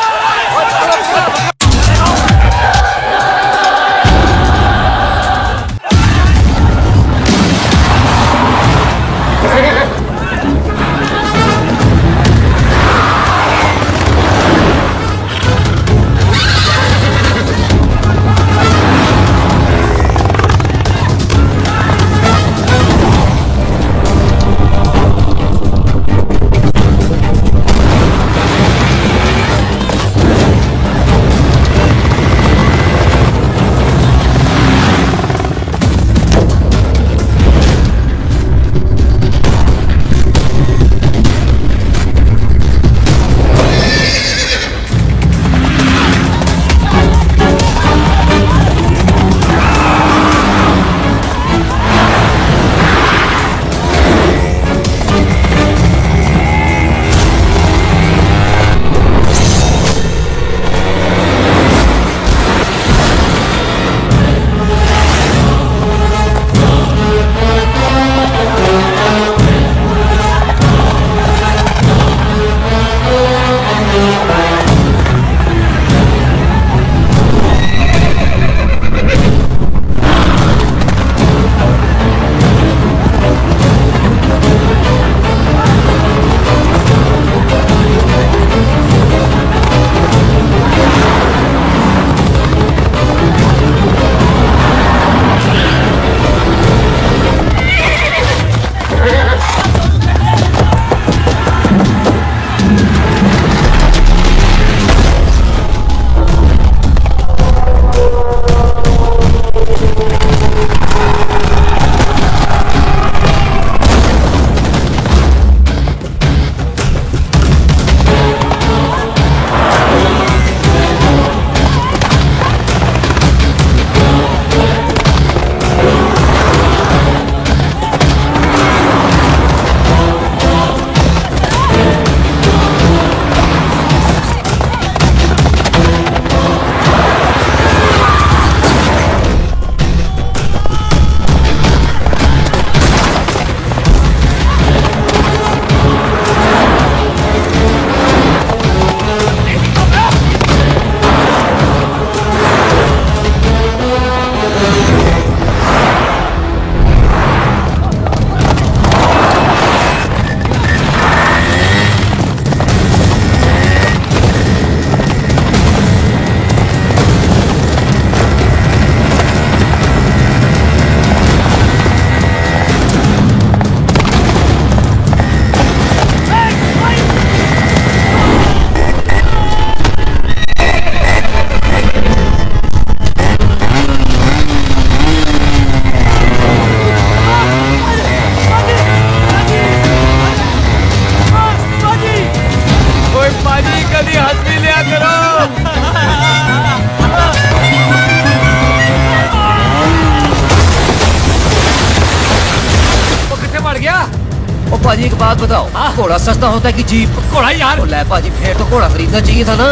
बात बताओ, घोड़ा सस्ता होता है कि जीप? घोड़ा यार। ले पाजी, फिर तो घोड़ा खरीदना चाहिए था ना।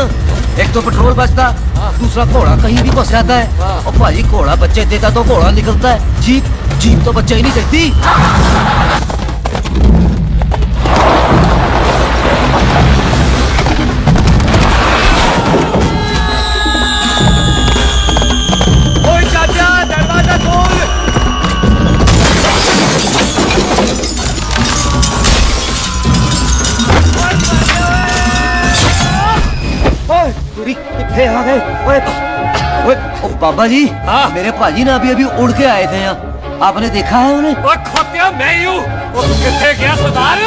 एक तो पेट्रोल बचता, दूसरा घोड़ा कहीं भी घुस जाता है। और पाजी घोड़ा बच्चे देता तो घोड़ा निकलता है, जीप तो बच्चे ही नहीं देती। ओए चाचा, दरवाजा खोल। कितने आ गए? ओए बाबा जी, मेरे पाजी ना अभी उड़ के आए थे यहाँ, आपने देखा है उन्हें? ओए खोतिया, मैं ही हूँ। कितने गया सरदार?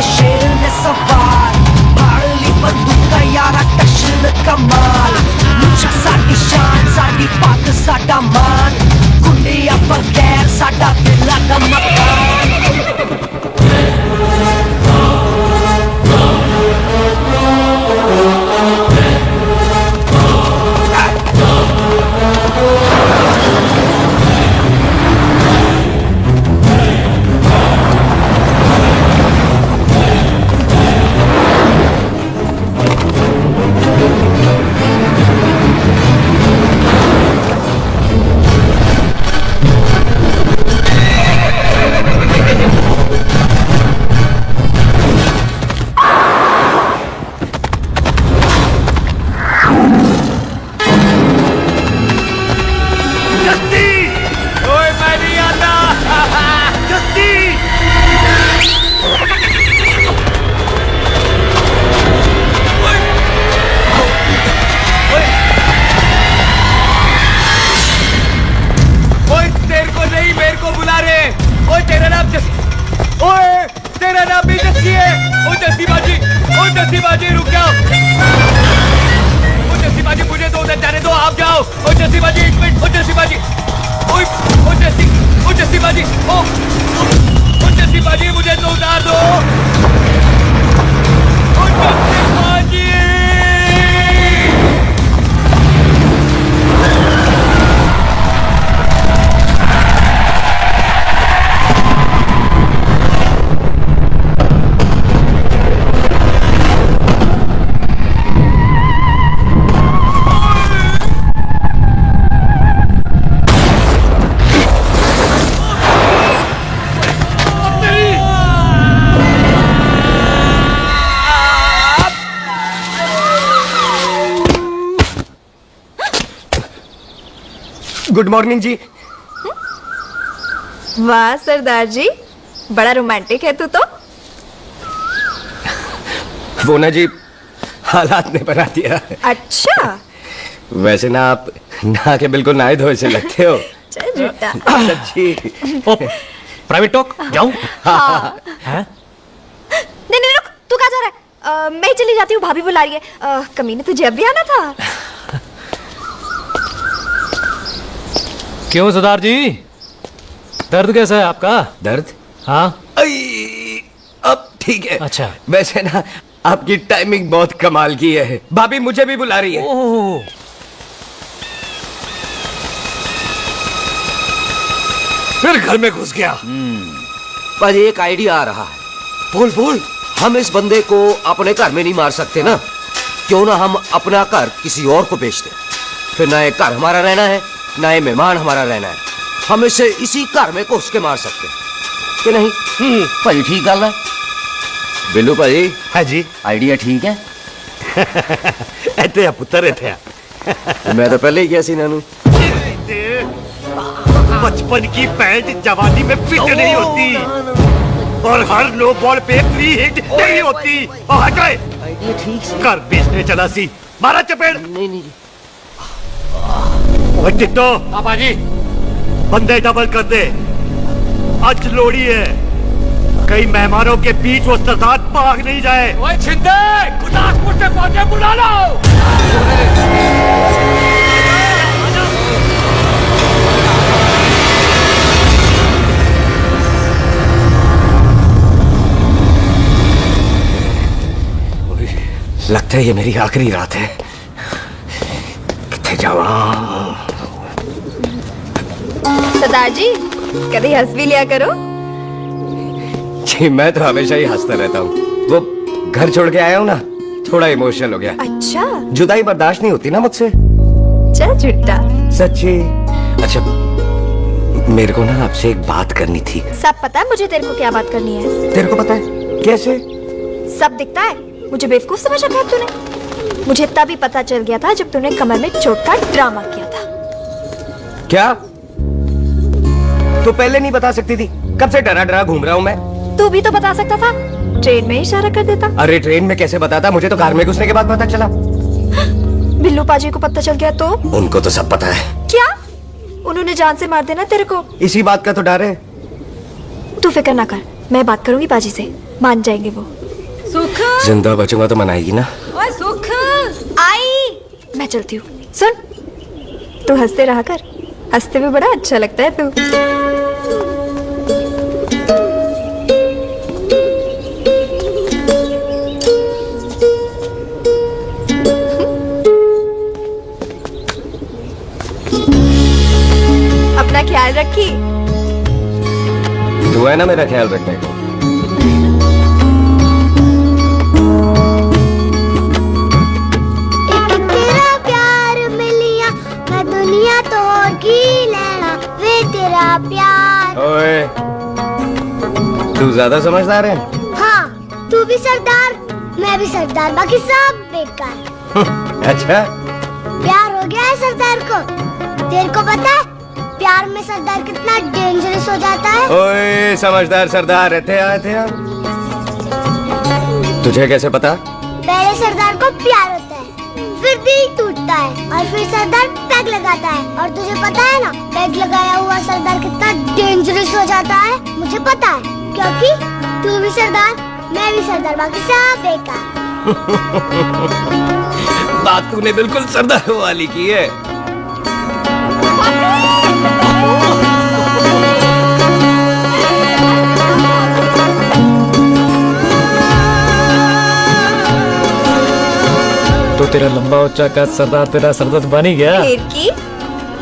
शेर ने सवार भाड़ली बंदूका यारा टशन कमाल मुझा साडी शान साडी पग साडा मान गुंडिया बगैर साडा दिला दा मकान। गुड मॉर्निंग जी। वाह सरदार जी, बड़ा रोमांटिक है तू तो। वो ना जी, हालात ने बना दिया। अच्छा, वैसे ना आप नहा के बिल्कुल नहाए धोए से लगते हो। चल झूठा। सच्ची। प्राइवेट टॉक जाऊं? हाँ। नहीं रुक, तू कहाँ जा रहा है? मैं ही चली जाती हूँ, भाभी बुला रही है। कमीने तुझे अब भी आना था। क्यों सरदार जी, दर्द कैसा है आपका? दर्द? हाँ, अब ठीक है। अच्छा। वैसे ना आपकी टाइमिंग बहुत कमाल की है। भाभी मुझे भी बुला रही है। ओह, फिर घर में घुस गया। पाजी एक आइडिया आ रहा है। बोल बोल। हम इस बंदे को अपने घर में नहीं मार सकते ना, क्यों ना हम अपना घर किसी और को बेच दें। फिर ना ये घर हमारा रहना है, ना ये मेहमान हमारा रहना है। हम इसे इसी घर में घुस के मार सकते हैं कि नहीं? भाजी ठीक गल है। बिल्लू भाजी। हाँ जी। आइडिया ठीक है। इतने आ पुत्र इतने तो मैं तो पहले ही गया सी नानू। बचपन की पैंट जवानी में फिट नहीं होती, और हर लो बॉल पे फ्री हिट नहीं होती। और हट गए। आइडिया ठीक से। घर बेचने चला सी, मारा चपेट। नहीं नहीं। ओए टिट्टो, पापा जी, बंदे डबल कर दे। आज लोड़ी है, कई मेहमानों के बीच वो सरदार भाग नहीं जाए। ओए छिंदे, गुरदासपुर से फौजें बुला लो। लगता है ये मेरी आखिरी रात है। कितने जावा। सरदार जी कभी हंस भी लिया करो। जी मैं तो हमेशा ही हंसता रहता हूँ। वो घर छोड़ के आया हूँ ना, थोड़ा इमोशनल हो गया। अच्छा जुदाई बर्दाश्त नहीं होती ना मुझसे। चल झूठा। सच्ची। अच्छा मेरे को ना आपसे एक बात करनी थी। सब पता है मुझे तेरे को क्या बात करनी है। तेरे को पता है कैसे? सब दिखता है। मुझे बेवकूफ समझ रखा है तूने। मुझे तभी पता चल गया था जब तूने कमर में चोट का ड्रामा किया था। क्या? तो पहले नहीं बता सकती थी? कब से डरा डरा घूम रहा हूँ मैं। तू भी तो बता सकता था, ट्रेन में इशारा कर देता। अरे ट्रेन में कैसे बताता? मुझे तो कार में घुसने के बाद पता चला। बिल्लू पाजी को पता चल गया तो? उनको तो सब पता है। क्या? उन्होंने जान से मार देना तेरे को। इसी बात का तो डर है। तू फिक्र ना कर, मैं बात करूंगी पाजी से, मान जाएंगे वो। सुख जिंदा बचूंगा तो मनाएगी ना। ओए सुख आई मैं चलती हूँ। सुन तू हंसते रहा कर, हंसते भी बड़ा अच्छा लगता है तू। अपना ख्याल रखी। तू है ना मेरा ख्याल रखने को। तेरा प्यार मिलिया मैं दुनिया तोड़ की लेना वे तेरा प्यार। ओए तू ज्यादा समझदार है। हाँ तू भी सरदार मैं भी सरदार, बाकी सब बेकार। अच्छा प्यार हो गया है सरदार को। तेरे को पता है प्यार में सरदार कितना डेंजरस हो जाता है। ओए समझदार सरदार रहते आते हैं। तुझे कैसे पता? पहले सरदार को प्यार होता है, फिर दिल टूटता है और फिर सरदार पैग लगाता है। और तुझे पता है ना पैग लगाया हुआ सरदार कितना डेंजरस हो जाता है। मुझे पता है क्योंकि तू भी सरदार मैं भी सरदार, बाकी सब बेकार। बात तूने बिल्कुल सरदार वाली की है। तो तेरा लंबा ऊंचा का सरदार तेरा सरदर्द बन ही गया। फिर की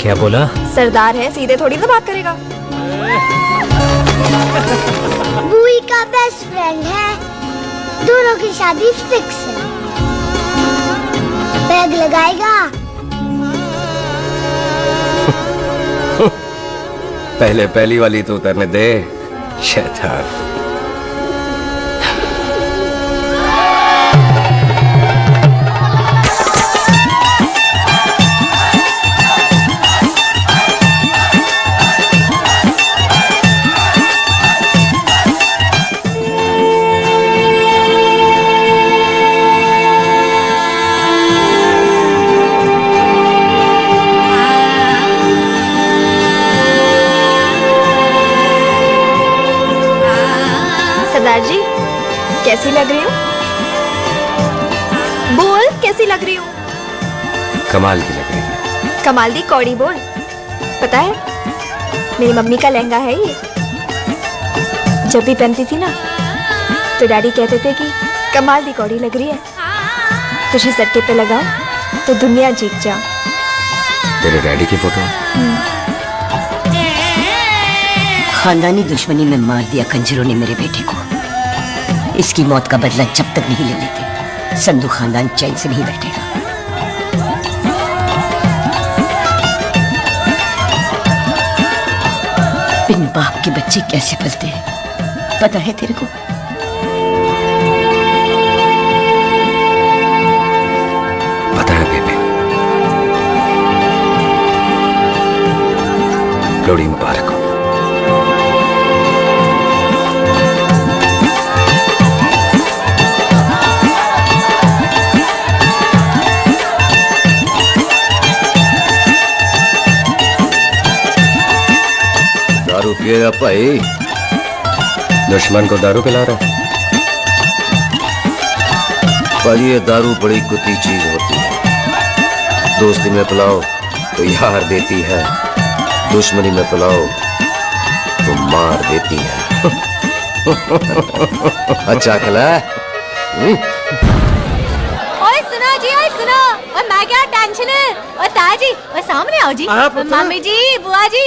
क्या बोला? सरदार है सीधे थोड़ी ना बात करेगा। बुई का बेस्ट फ्रेंड है, दोनों की शादी फिक्स है। पैग लगाएगा। पहले पहली वाली तो उतरने दे शैतान। सरदार जी कैसी लग रही हूँ? बोल कैसी लग रही हूँ? कमाल की लग रही है। कमाल दी कौड़ी बोल। पता है मेरी मम्मी का लहंगा है ये। जब भी पहनती थी ना तो डैडी कहते थे कि कमाल दी कौड़ी लग रही है, तुझे सट्टे पे लगाओ तो दुनिया जीत जाओ। तेरे डैडी की फोटो? खानदानी दुश्मनी में मार दिया कंजरों ने मेरे बेटे को। इसकी मौत का बदला जब तक नहीं ले लेते संधू खानदान चैन से नहीं बैठेगा। बिन बाप के बच्चे कैसे पलते हैं पता है तेरे को? पता है बेबे। लोहड़ी मुबारक हो। दारू पिएगा भाई? दुश्मन को दारू पिला रहा है? पर ये दारू बड़ी कुत्ती चीज होती है। दोस्ती में पिलाओ तो यार देती है, दुश्मनी में पिलाओ तो मार देती है। अच्छा खिला। सुनो जी, ओए सुनो। और मैं क्या टेंशन है? और ताजी, और सामने आओ जी। मम्मी जी, बुआ जी।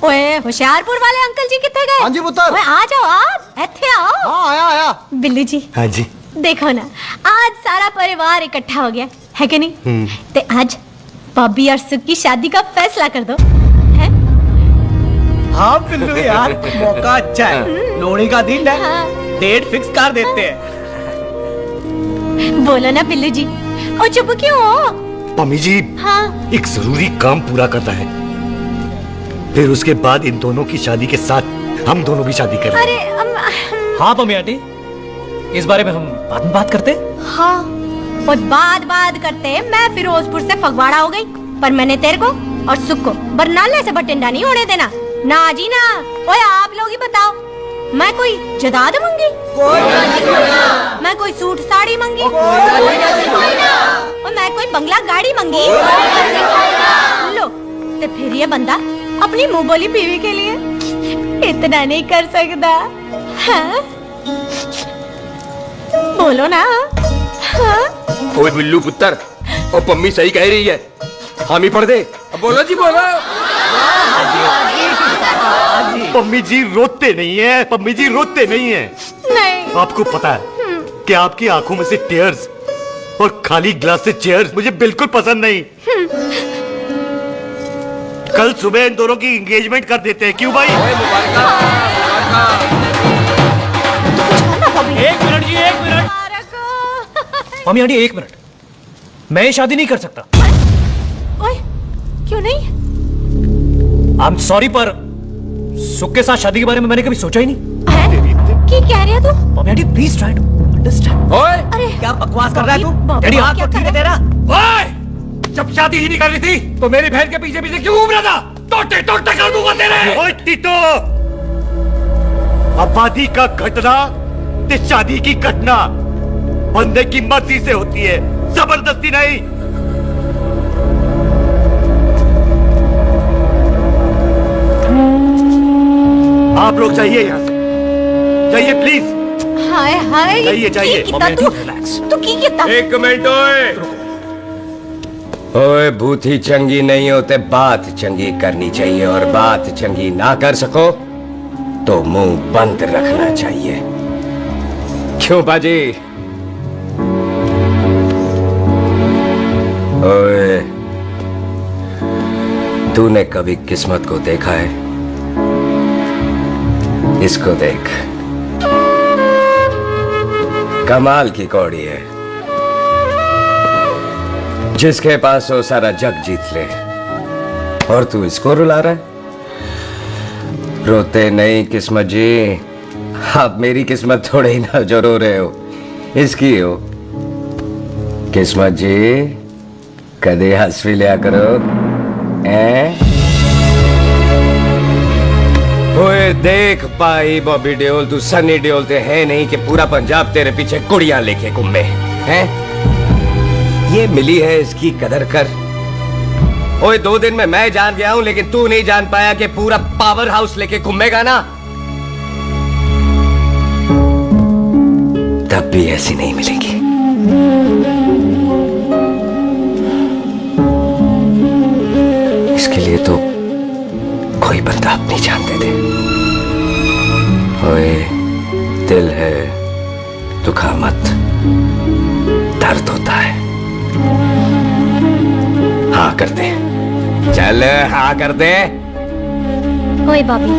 ओए होशियारपुर वाले अंकल जी कितने गए? हाँ जी पुत्र। ओए आ जाओ आप, इत्थे आओ। हाँ आया। बिल्लू जी। हाँ जी। देखो ना, आज सारा परिवार इकट्ठा हो गया है कि नहीं? तो आज बॉबी और सुख की शादी का फैसला कर दो। है? हाँ बिल्लू यार, मौका अच्छा है, लोहड़ी का दिन है। हाँ। डेट फिक्स कर देते हैं। बोलो ना बिल्लू जी, और चुप क्यों हो? मम्मी जी, हाँ। एक जरूरी काम पूरा करना है, फिर उसके बाद इन दोनों की शादी के साथ हम दोनों भी शादी करेंगे। अरे हाँ मम्मी आंटी, इस बारे में हम बाद में बात करते। हाँ, और बात करते। मैं फिरोजपुर से फगवाड़ा हो गई, पर मैंने तेरे को और सुख को बरनाले से बटिंडा नहीं होने देना। ना जी ना। ओए आप लोग ही बताओ, मैं कोई जदाद मंगी? मैं कोई सूट साड़ी मंगी? और मैं कोई बंगला गाड़ी मंगी? लो, तो फिर ये बंदा अपनी मुंह बोली बीवी के लिए इतना नहीं कर सकता? हाँ? बोलो ना। हाँ? ओए बिल्लू पुत्र, और पम्मी सही कह रही है, हामी पढ़ दे। अब बोलो जी, बोलो। मम्मी जी रोते नहीं है, मम्मी जी रोते नहीं है। नहीं। आपको पता है कि आपकी आंखों में से टीयर्स और खाली ग्लास से चेयर्स मुझे बिल्कुल पसंद नहीं। कल सुबह इन दोनों की एंगेजमेंट कर देते हैं, क्यों भाई? एक मिनट जी, एक मिनट। मम्मी आंटी एक मिनट, मैं शादी नहीं कर सकता। ओए, क्यों नहीं? आई एम सॉरी, पर सुख के साथ शादी के बारे में मैंने कभी सोचा ही नहीं। क्या कह रहे हो तू? Mummy aunty please try to understand. ओए, अरे क्या बकवास कर रहा है तू? डैडी हाथ तो ठीक है तेरा। ओए, जब शादी ही नहीं करनी थी तो मेरी बहन के पीछे पीछे क्यों घूम रहा था? टोटे टोटे कर दूंगा तेरे। ओए टीटो, आबादी का घटना ते शादी की घटना बंदे की मर्जी से होती है, जबरदस्ती नहीं। आप लोग जाइए यहाँ से, जाइए प्लीज। हाय हाय, जाइए, जाइए। तू की कितना? एक मिनट। ओए भूथी चंगी नहीं होते, बात चंगी करनी चाहिए, और बात चंगी ना कर सको तो मुंह बंद रखना चाहिए। क्यों बाजी? ओए, तूने कभी किस्मत को देखा है? इसको देख, कमाल की कौड़ी है, जिसके पास हो सारा जग जीत ले, और तू इसको रुला रहा है? रोते नहीं किस्मत जी, आप मेरी किस्मत थोड़े ही ना जो रो रहे हो, इसकी हो। किस्मत जी, कदे हंस भी लिया करो। ओए देख पाई बॉबी देओल, तू सनी देओल ते है नहीं कि पूरा पंजाब तेरे पीछे कुड़ियां लेके घूमे हैं? ये मिली है, इसकी कदर कर। ओए 2 दिन में मैं जान गया हूं, लेकिन तू नहीं जान पाया कि पूरा पावर हाउस लेके घूमेगा ना, तब भी ऐसी नहीं मिलेगी। इसके लिए तो कोई बंदा अपनी जान दे दे। ओए, दिल है, दुखा मत, दर्द होता है। हाँ कर दे, चल हाँ कर दे। ओए बॉबी,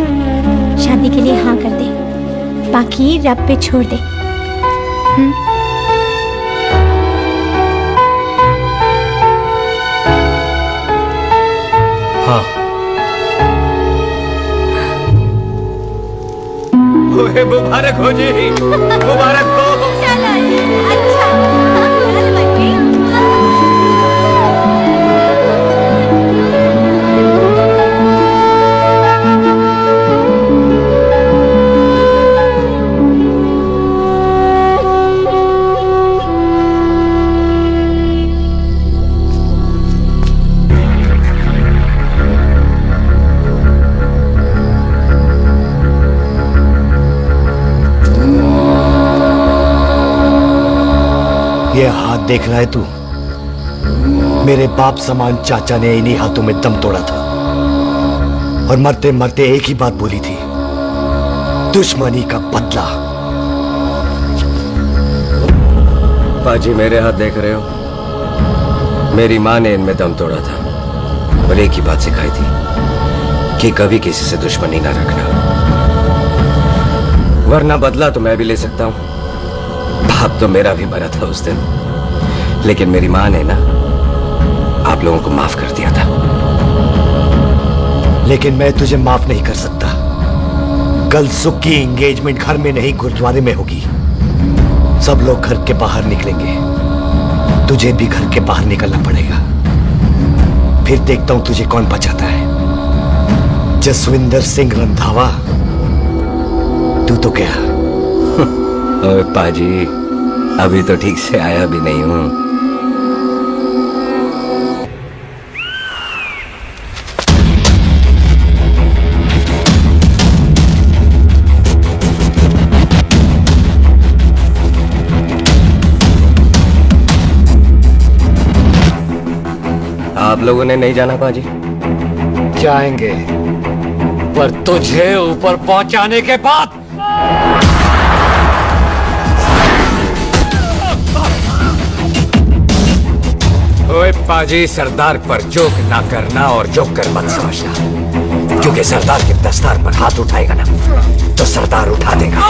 शादी के लिए हाँ कर दे, बाकी रब पे छोड़ दे। हाँ। ओए मुबारक हो जी, मुबारक हो। चलो जी, अच्छा। ये हाथ देख रहा है तू? मेरे बाप समान चाचा ने इन्हीं हाथों में दम तोड़ा था और मरते मरते एक ही बात बोली थी, दुश्मनी का बदला। पाजी मेरे हाथ देख रहे हो? मेरी माँ ने इनमें दम तोड़ा था और एक ही बात सिखाई थी कि कभी किसी से दुश्मनी ना रखना, वरना बदला तो मैं भी ले सकता हूं। बाप तो मेरा भी मरा था उस दिन, लेकिन मेरी माँ ने ना आप लोगों को माफ कर दिया था। लेकिन मैं तुझे माफ नहीं कर सकता। कल सुख की एंगेजमेंट घर में नहीं गुरुद्वारे में होगी। सब लोग घर के बाहर निकलेंगे, तुझे भी घर के बाहर निकलना पड़ेगा। फिर देखता हूं तुझे कौन बचाता है। जसविंदर सिंह रंधावा, तू तो क्या? ओए पाजी, अभी तो ठीक से आया भी नहीं हूं। आप लोगों ने नहीं जाना पाजी? जाएंगे, पर तुझे ऊपर पहुंचाने के बाद। ओए पाजी, सरदार पर जोक ना करना और जोक कर मत समझना, क्योंकि सरदार के दस्तार पर हाथ उठाएगा ना तो सरदार उठा देगा।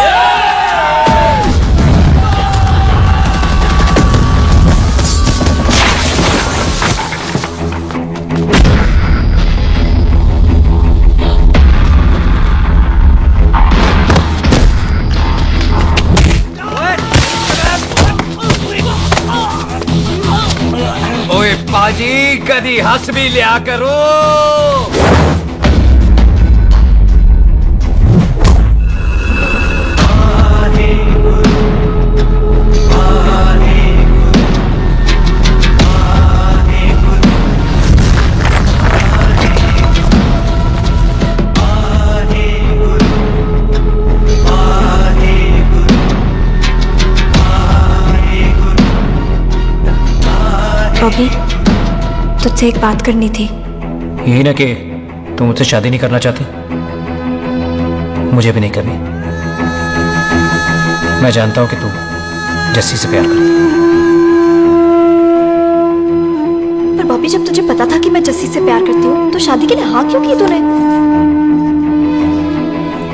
ओए पाजी, कदी हंस भी लिया करो। बॉबी, तुझसे एक बात करनी थी। यही ना कि तुम मुझसे शादी नहीं करना चाहती, मुझे भी नहीं करनी। मैं जानता हूं कि तू जस्सी से प्यार करती। पर बॉबी, जब तुझे पता था कि मैं जस्सी से प्यार करती हूँ तो शादी के लिए हाँ क्यों की तूने?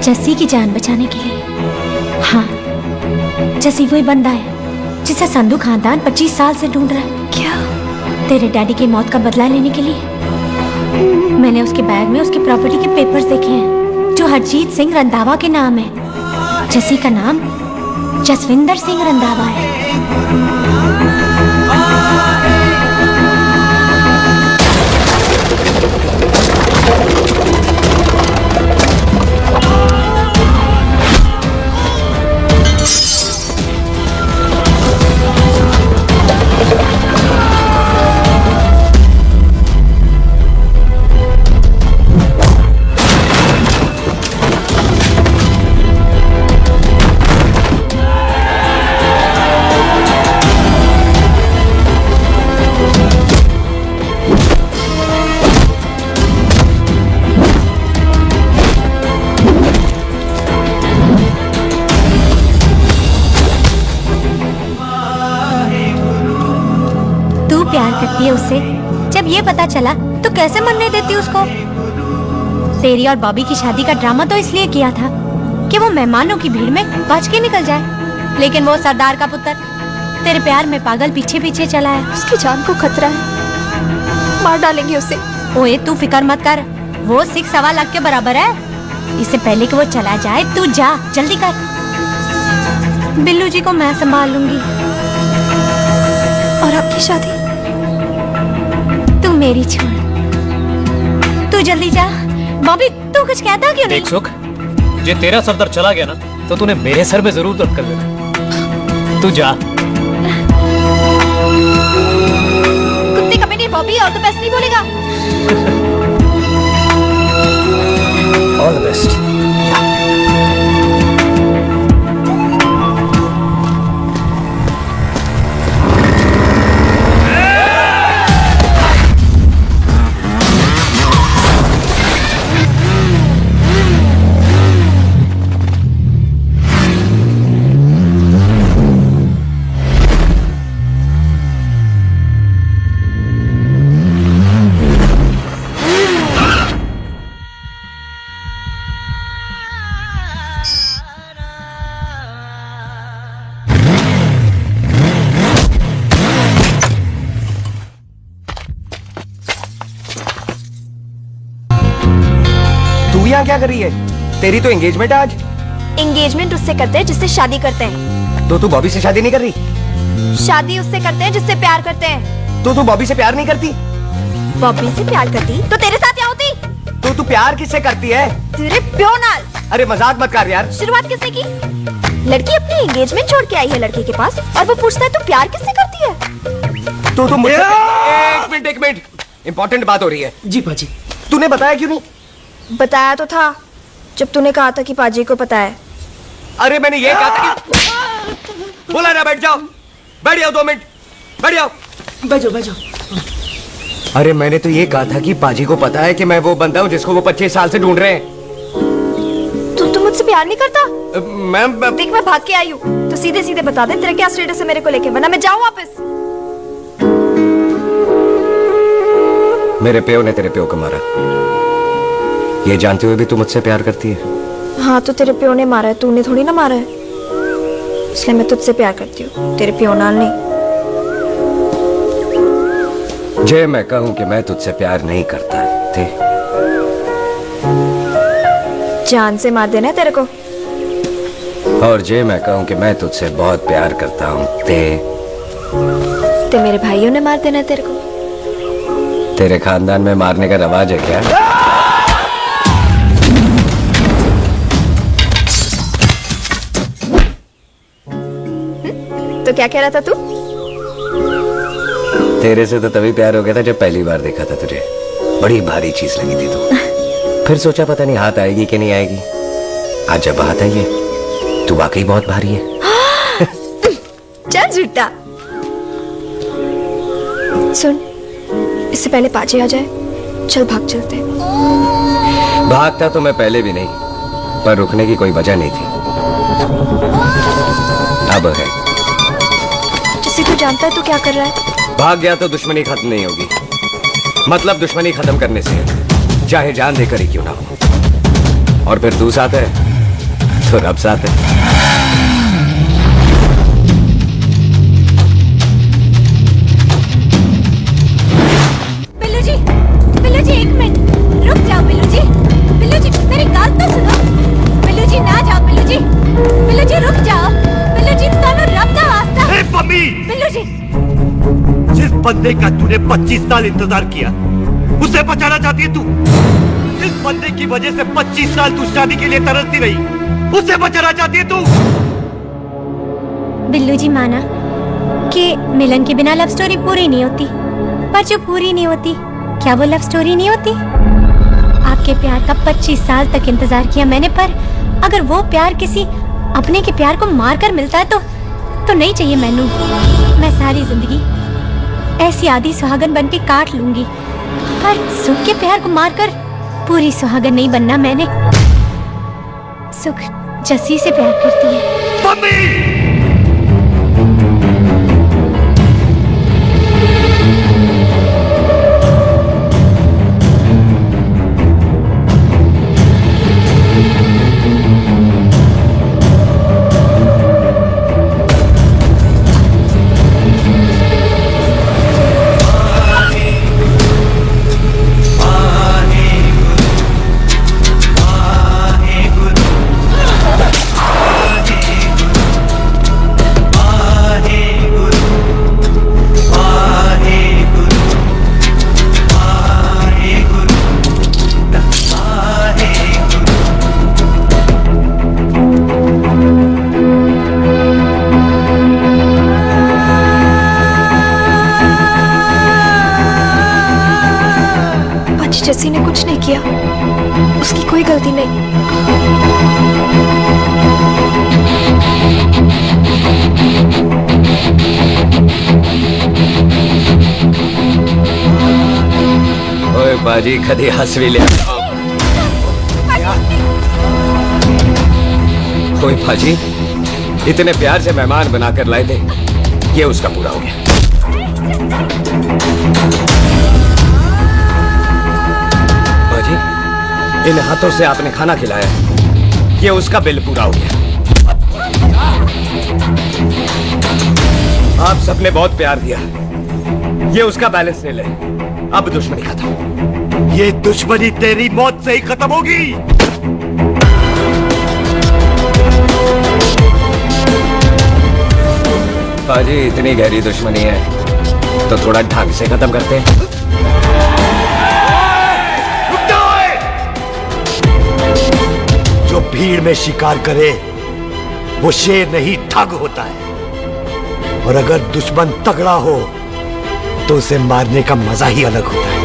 जस्सी की जान बचाने के लिए। हाँ, जस्सी वही बंदा है जिसे संधू खानदान 25 साल से ढूंढ रहा है। क्या? तेरे डैडी की मौत का बदला लेने के लिए। मैंने उसके बैग में उसकी प्रॉपर्टी के पेपर्स देखे हैं जो हरजीत सिंह रंधावा के नाम है। जस्सी का नाम जसविंदर सिंह रंधावा है। प्यार करती है उससे। जब ये पता चला तो कैसे मनने देती उसको। तेरी और बॉबी की शादी का ड्रामा तो इसलिए किया था कि वो मेहमानों की भीड़ में बच के निकल जाए, लेकिन वो सरदार का पुत्र तेरे प्यार में पागल पीछे पीछे चला है। उसकी जान को खतरा है, मार डालेंगे उसे। ओए तू फिक्र मत कर, वो 6.25 लाख के बराबर है। इससे पहले कि वो चला जाए तू जा, जल्दी कर। बिल्लू जी को मैं संभाल लूंगी। और आपकी शादी तू मेरी छोड़, तू जल्दी जा। बॉबी तू कुछ कहता क्यों नहीं? देख सुख, ये तेरा सरदार चला गया ना तो तूने मेरे सर में जरूर दर्द कर देना। तू जा। कुत्ते कमीने बॉबी, और तो पैसे नहीं बोलेगा। All the best. यहाँ क्या कर रही है? तेरी तो एंगेजमेंट है आज। एंगेजमेंट उससे करते हैं जिससे शादी करते हैं। तो तू बॉबी से शादी नहीं कर रही? शादी उससे करते हैं जिससे प्यार करते हैं। तो तू बॉबी से प्यार नहीं करती? बॉबी से प्यार करती तो तेरे साथ क्या होती? तो तू प्यार किससे करती है? तेरे प्यो नाल। अरे मजाक मत कर यार। शुरुआत किसने की? लड़की अपनी एंगेजमेंट छोड़ के आई है लड़के के पास और वो पूछता है तू प्यार किससे करती है? तो मुझे एक मिनट इम्पोर्टेंट बात हो रही है। जी पाजी। तूने बताया क्यों नहीं? बताया तो था जब तूने कहा था कि पाजी को पता है। अरे मैंने ये कहा था कि बोला ना बैठ जाओ 2 मिनट बैठ जाओ। बैठो बैठो। अरे मैंने तो ये कहा था कि पाजी को पता है कि मैं वो बंदा हूँ जिसको वो 25 साल से ढूंढ रहे हैं। तू मुझसे प्यार नहीं करता? मैम देख मैं भाग के आई हूँ तो सीधे सीधे बता दे तेरा क्या स्टेटस है मेरे को लेके, वरना मैं जाऊँ वापस। मेरे प्यो ने तेरे प्यो को मारा, ये जानते हुए भी तू मुझसे प्यार करती है? हाँ तो तेरे प्यो ने मारा है, तूने थोड़ी ना मारा है, इसलिए मैं तुझसे प्यार करती हूँ, तेरे प्यो नाल नहीं। जे मैं कहूँ कि मैं तुझसे प्यार नहीं करता थे, जान से मार देना है तेरे को। और जे मैं कहूँ कि मैं तुझसे बहुत प्यार करता हूँ ते मेरे भाइयों ने मार देना है तेरे को। तेरे खानदान में मारने का रवाज है क्या? तो क्या कह रहा था तू? तेरे से तो तभी प्यार हो गया था जब पहली बार देखा था तुझे, बड़ी भारी चीज लगी थी तू। फिर सोचा पता नहीं हाथ आएगी कि नहीं आएगी, आज जब हाथ आई है तू वाकई बहुत भारी है। चल झूठा। सुन, इससे पहले पाजी आ जाए, चल भाग चलते। भागता तो मैं पहले भी नहीं, पर रुकने की कोई वजह नहीं थी, अब है। जिसे तू जानता है तू क्या कर रहा है? भाग गया तो दुश्मनी खत्म नहीं होगी, मतलब दुश्मनी खत्म करने से चाहे जान देकर ही क्यों ना हो। और फिर तू साथ है तो रब साथ है। बिल्लू जी 1 मिनट रुक जाओ। बिल्लू जी मेरी बात तो सुनो। बिल्लू जी ना जाओ। बिल्लू जी रुक जाओ। बिल्लू जी तानो रब दा वास्ता। हे पम्मी, बिल्लू जी जिस बंदे का तूने 25 साल इंतजार किया उसे बचाना चाहती है तू? जिस बंदे की वजह से 25 साल तू शादी के लिए तरसती रही उसे बचाना चाहती है तू? बिल्लू जी माना कि मिलन के बिना लव स्टोरी पूरी नहीं होती, पर जो पूरी नहीं होती क्या वो लव स्टोरी नहीं होती? आपके प्यार का 25 साल तक इंतजार किया मैंने, पर अगर वो प्यार किसी अपने के प्यार को मारकर मिलता है तो नहीं चाहिए मैनू। मैं सारी जिंदगी ऐसी आधी सुहागन बन के काट लूंगी, पर सुख के प्यार को मारकर पूरी सुहागन नहीं बनना मैंने। सुख जस्सी से प्यार करती है। मम्मी! जस्सी ने कुछ नहीं किया, उसकी कोई गलती नहीं। ओए बाजी कदी हंस भी लिया। ओए बाजी इतने प्यार से मेहमान बनाकर लाए थे, ये उसका पूरा हो गया। इन हाथों से आपने खाना खिलाया, ये उसका बिल पूरा हो गया। आप सबने बहुत प्यार दिया, ये उसका बैलेंस नील है। अब दुश्मनी खत्म। ये दुश्मनी तेरी मौत से ही खत्म होगी। पाजी इतनी गहरी दुश्मनी है तो थोड़ा ढंग से खत्म करते हैं। जो भीड़ में शिकार करे वो शेर नहीं ठग होता है, और अगर दुश्मन तगड़ा हो तो उसे मारने का मजा ही अलग होता है।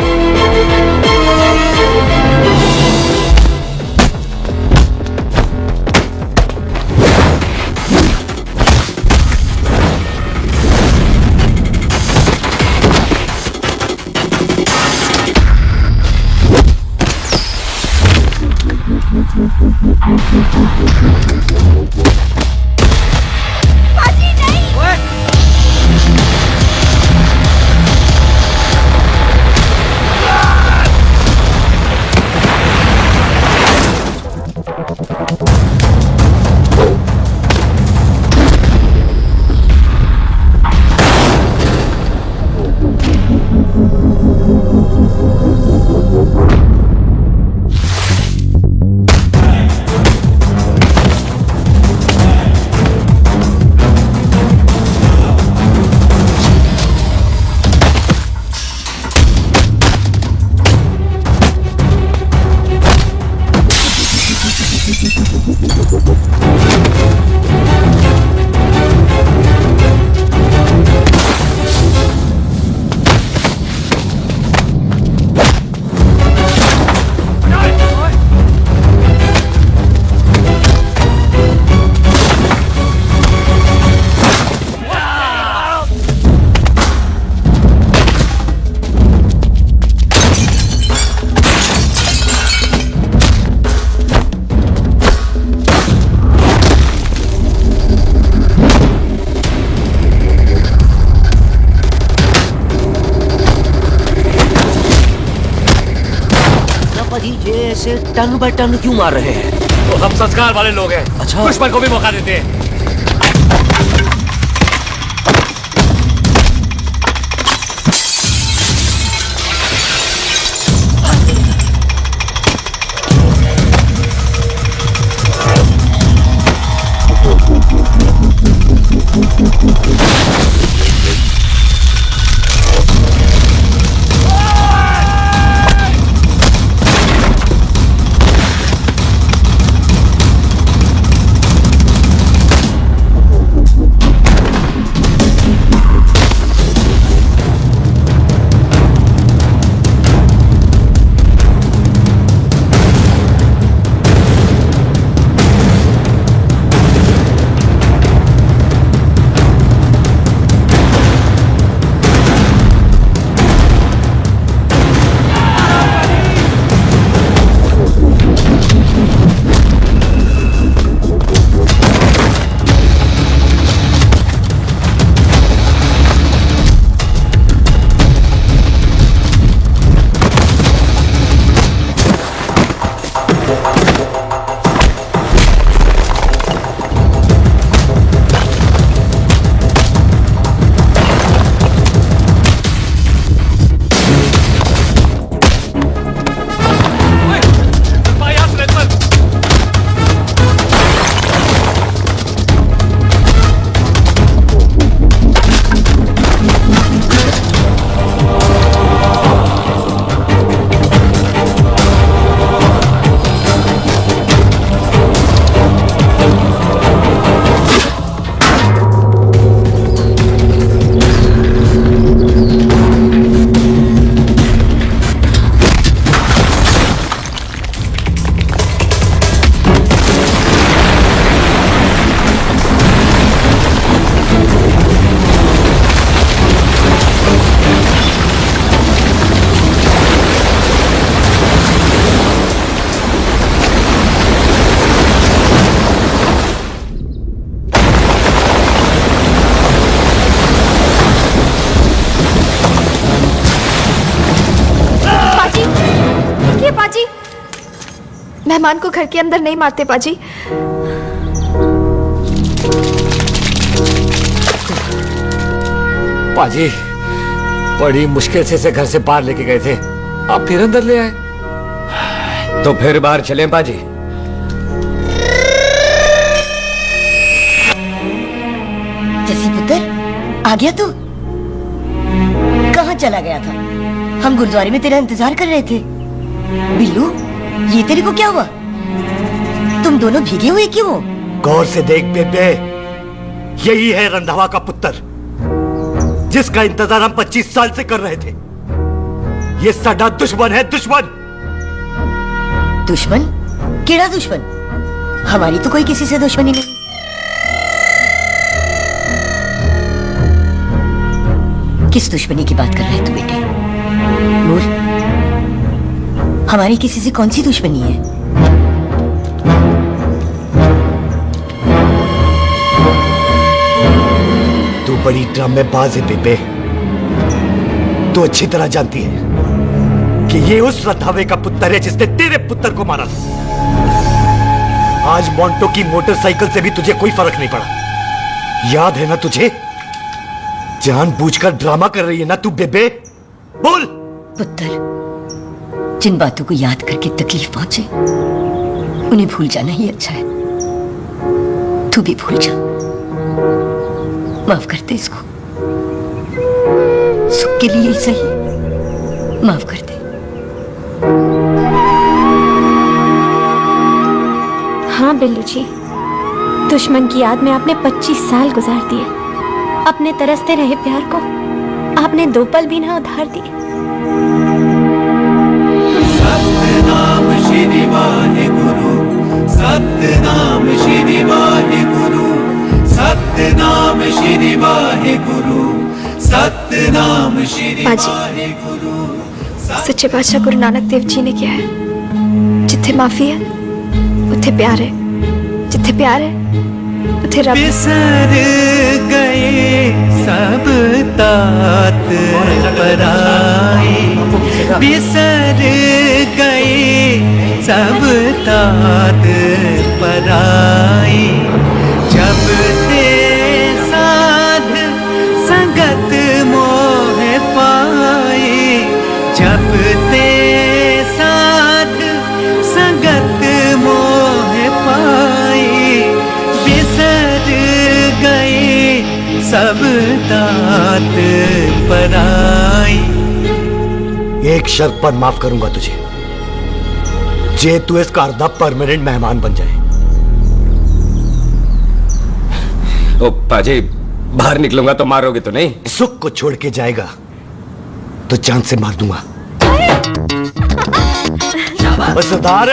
टन बाय टन क्यों मार रहे हैं? तो हम संस्कार वाले लोग हैं। अच्छा। दुश्मन को भी मौका देते हैं। मेहमान को घर के अंदर नहीं मारते पाजी। पाजी बड़ी मुश्किल से इसे घर से बाहर लेके गए थे, आप फिर अंदर ले आए। तो फिर बाहर चले पाजी। जसी पुत्र आ गया तू? कहाँ चला गया था? हम गुरुद्वारे में तेरा इंतजार कर रहे थे। बिल्लू, ये तेरे को क्या हुआ? तुम दोनों भीगे हुए क्यों? गौर से देख बेबे, यही है रंधावा का पुत्र, जिसका इंतजार हम 25 साल से कर रहे थे। ये साडा दुश्मन है, दुश्मन। दुश्मन? केड़ा दुश्मन? हमारी तो कोई किसी से दुश्मनी नहीं। किस दुश्मनी की बात कर रहे तू बेटे? बोल, हमारी किसी से कौन सी दुश्मनी है? तू बड़ी ड्रामेबाज है बेबे। तू अच्छी तरह जानती है कि ये उस रंधावे का पुत्र है जिसने तेरे पुत्र को मारा था। आज मोंटो की मोटरसाइकिल से भी तुझे कोई फर्क नहीं पड़ा। याद है ना तुझे? जानबूझकर ड्रामा कर रही है ना तू बेबे? बोल। पुत्र, जिन बातों को याद करके तकलीफ पहुंचे उन्हें भूल जाना ही अच्छा है। तू भी भूल जा, माफ कर दे इसको। सुख के लिए ही सही, माफ कर दे। हाँ बिल्लू जी, दुश्मन की याद में आपने 25 साल गुजार दिए। अपने तरसते रहे प्यार को आपने 2 पल भी ना उधार दिए। सतनाम श्री वाहेगुरु, सतनाम श्री वाहेगुरु, सतनाम श्री वाहेगुरु, सतनाम श्री वाहेगुरु। सच्चे बादशाह गुरु नानक देव जी ने किया है, जिथे माफी है उथे प्यार है, जिथे प्यार है उथे रब। बिसर गए सब तात पराए, बिसर गए सब तात पराए। जब ते साध संगत मोह पाए, जब ते साध संगत मोह पाए। बिसर गए सब तात पराए। एक शर्त पर माफ करूंगा तुझे, जे तू इस घर दा परमानेंट मेहमान बन जाए। ओ पाजी, बाहर निकलूंगा तो मारोगे तो नहीं? सुख को छोड़ के जाएगा तो जान से मार दूंगा। सरदार,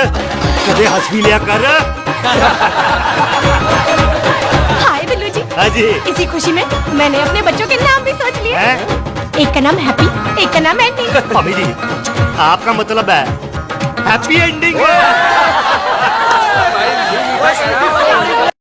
कदे हंस भी लिया कर। हाय बिल्लू जी। हाँ जी। इसी खुशी में मैंने अपने बच्चों के नाम भी सोच लिए। एक का नाम हैप्पी, एक का नाम एंडी। भाभी जी, आपका मतलब है हैप्पी एंडिंग।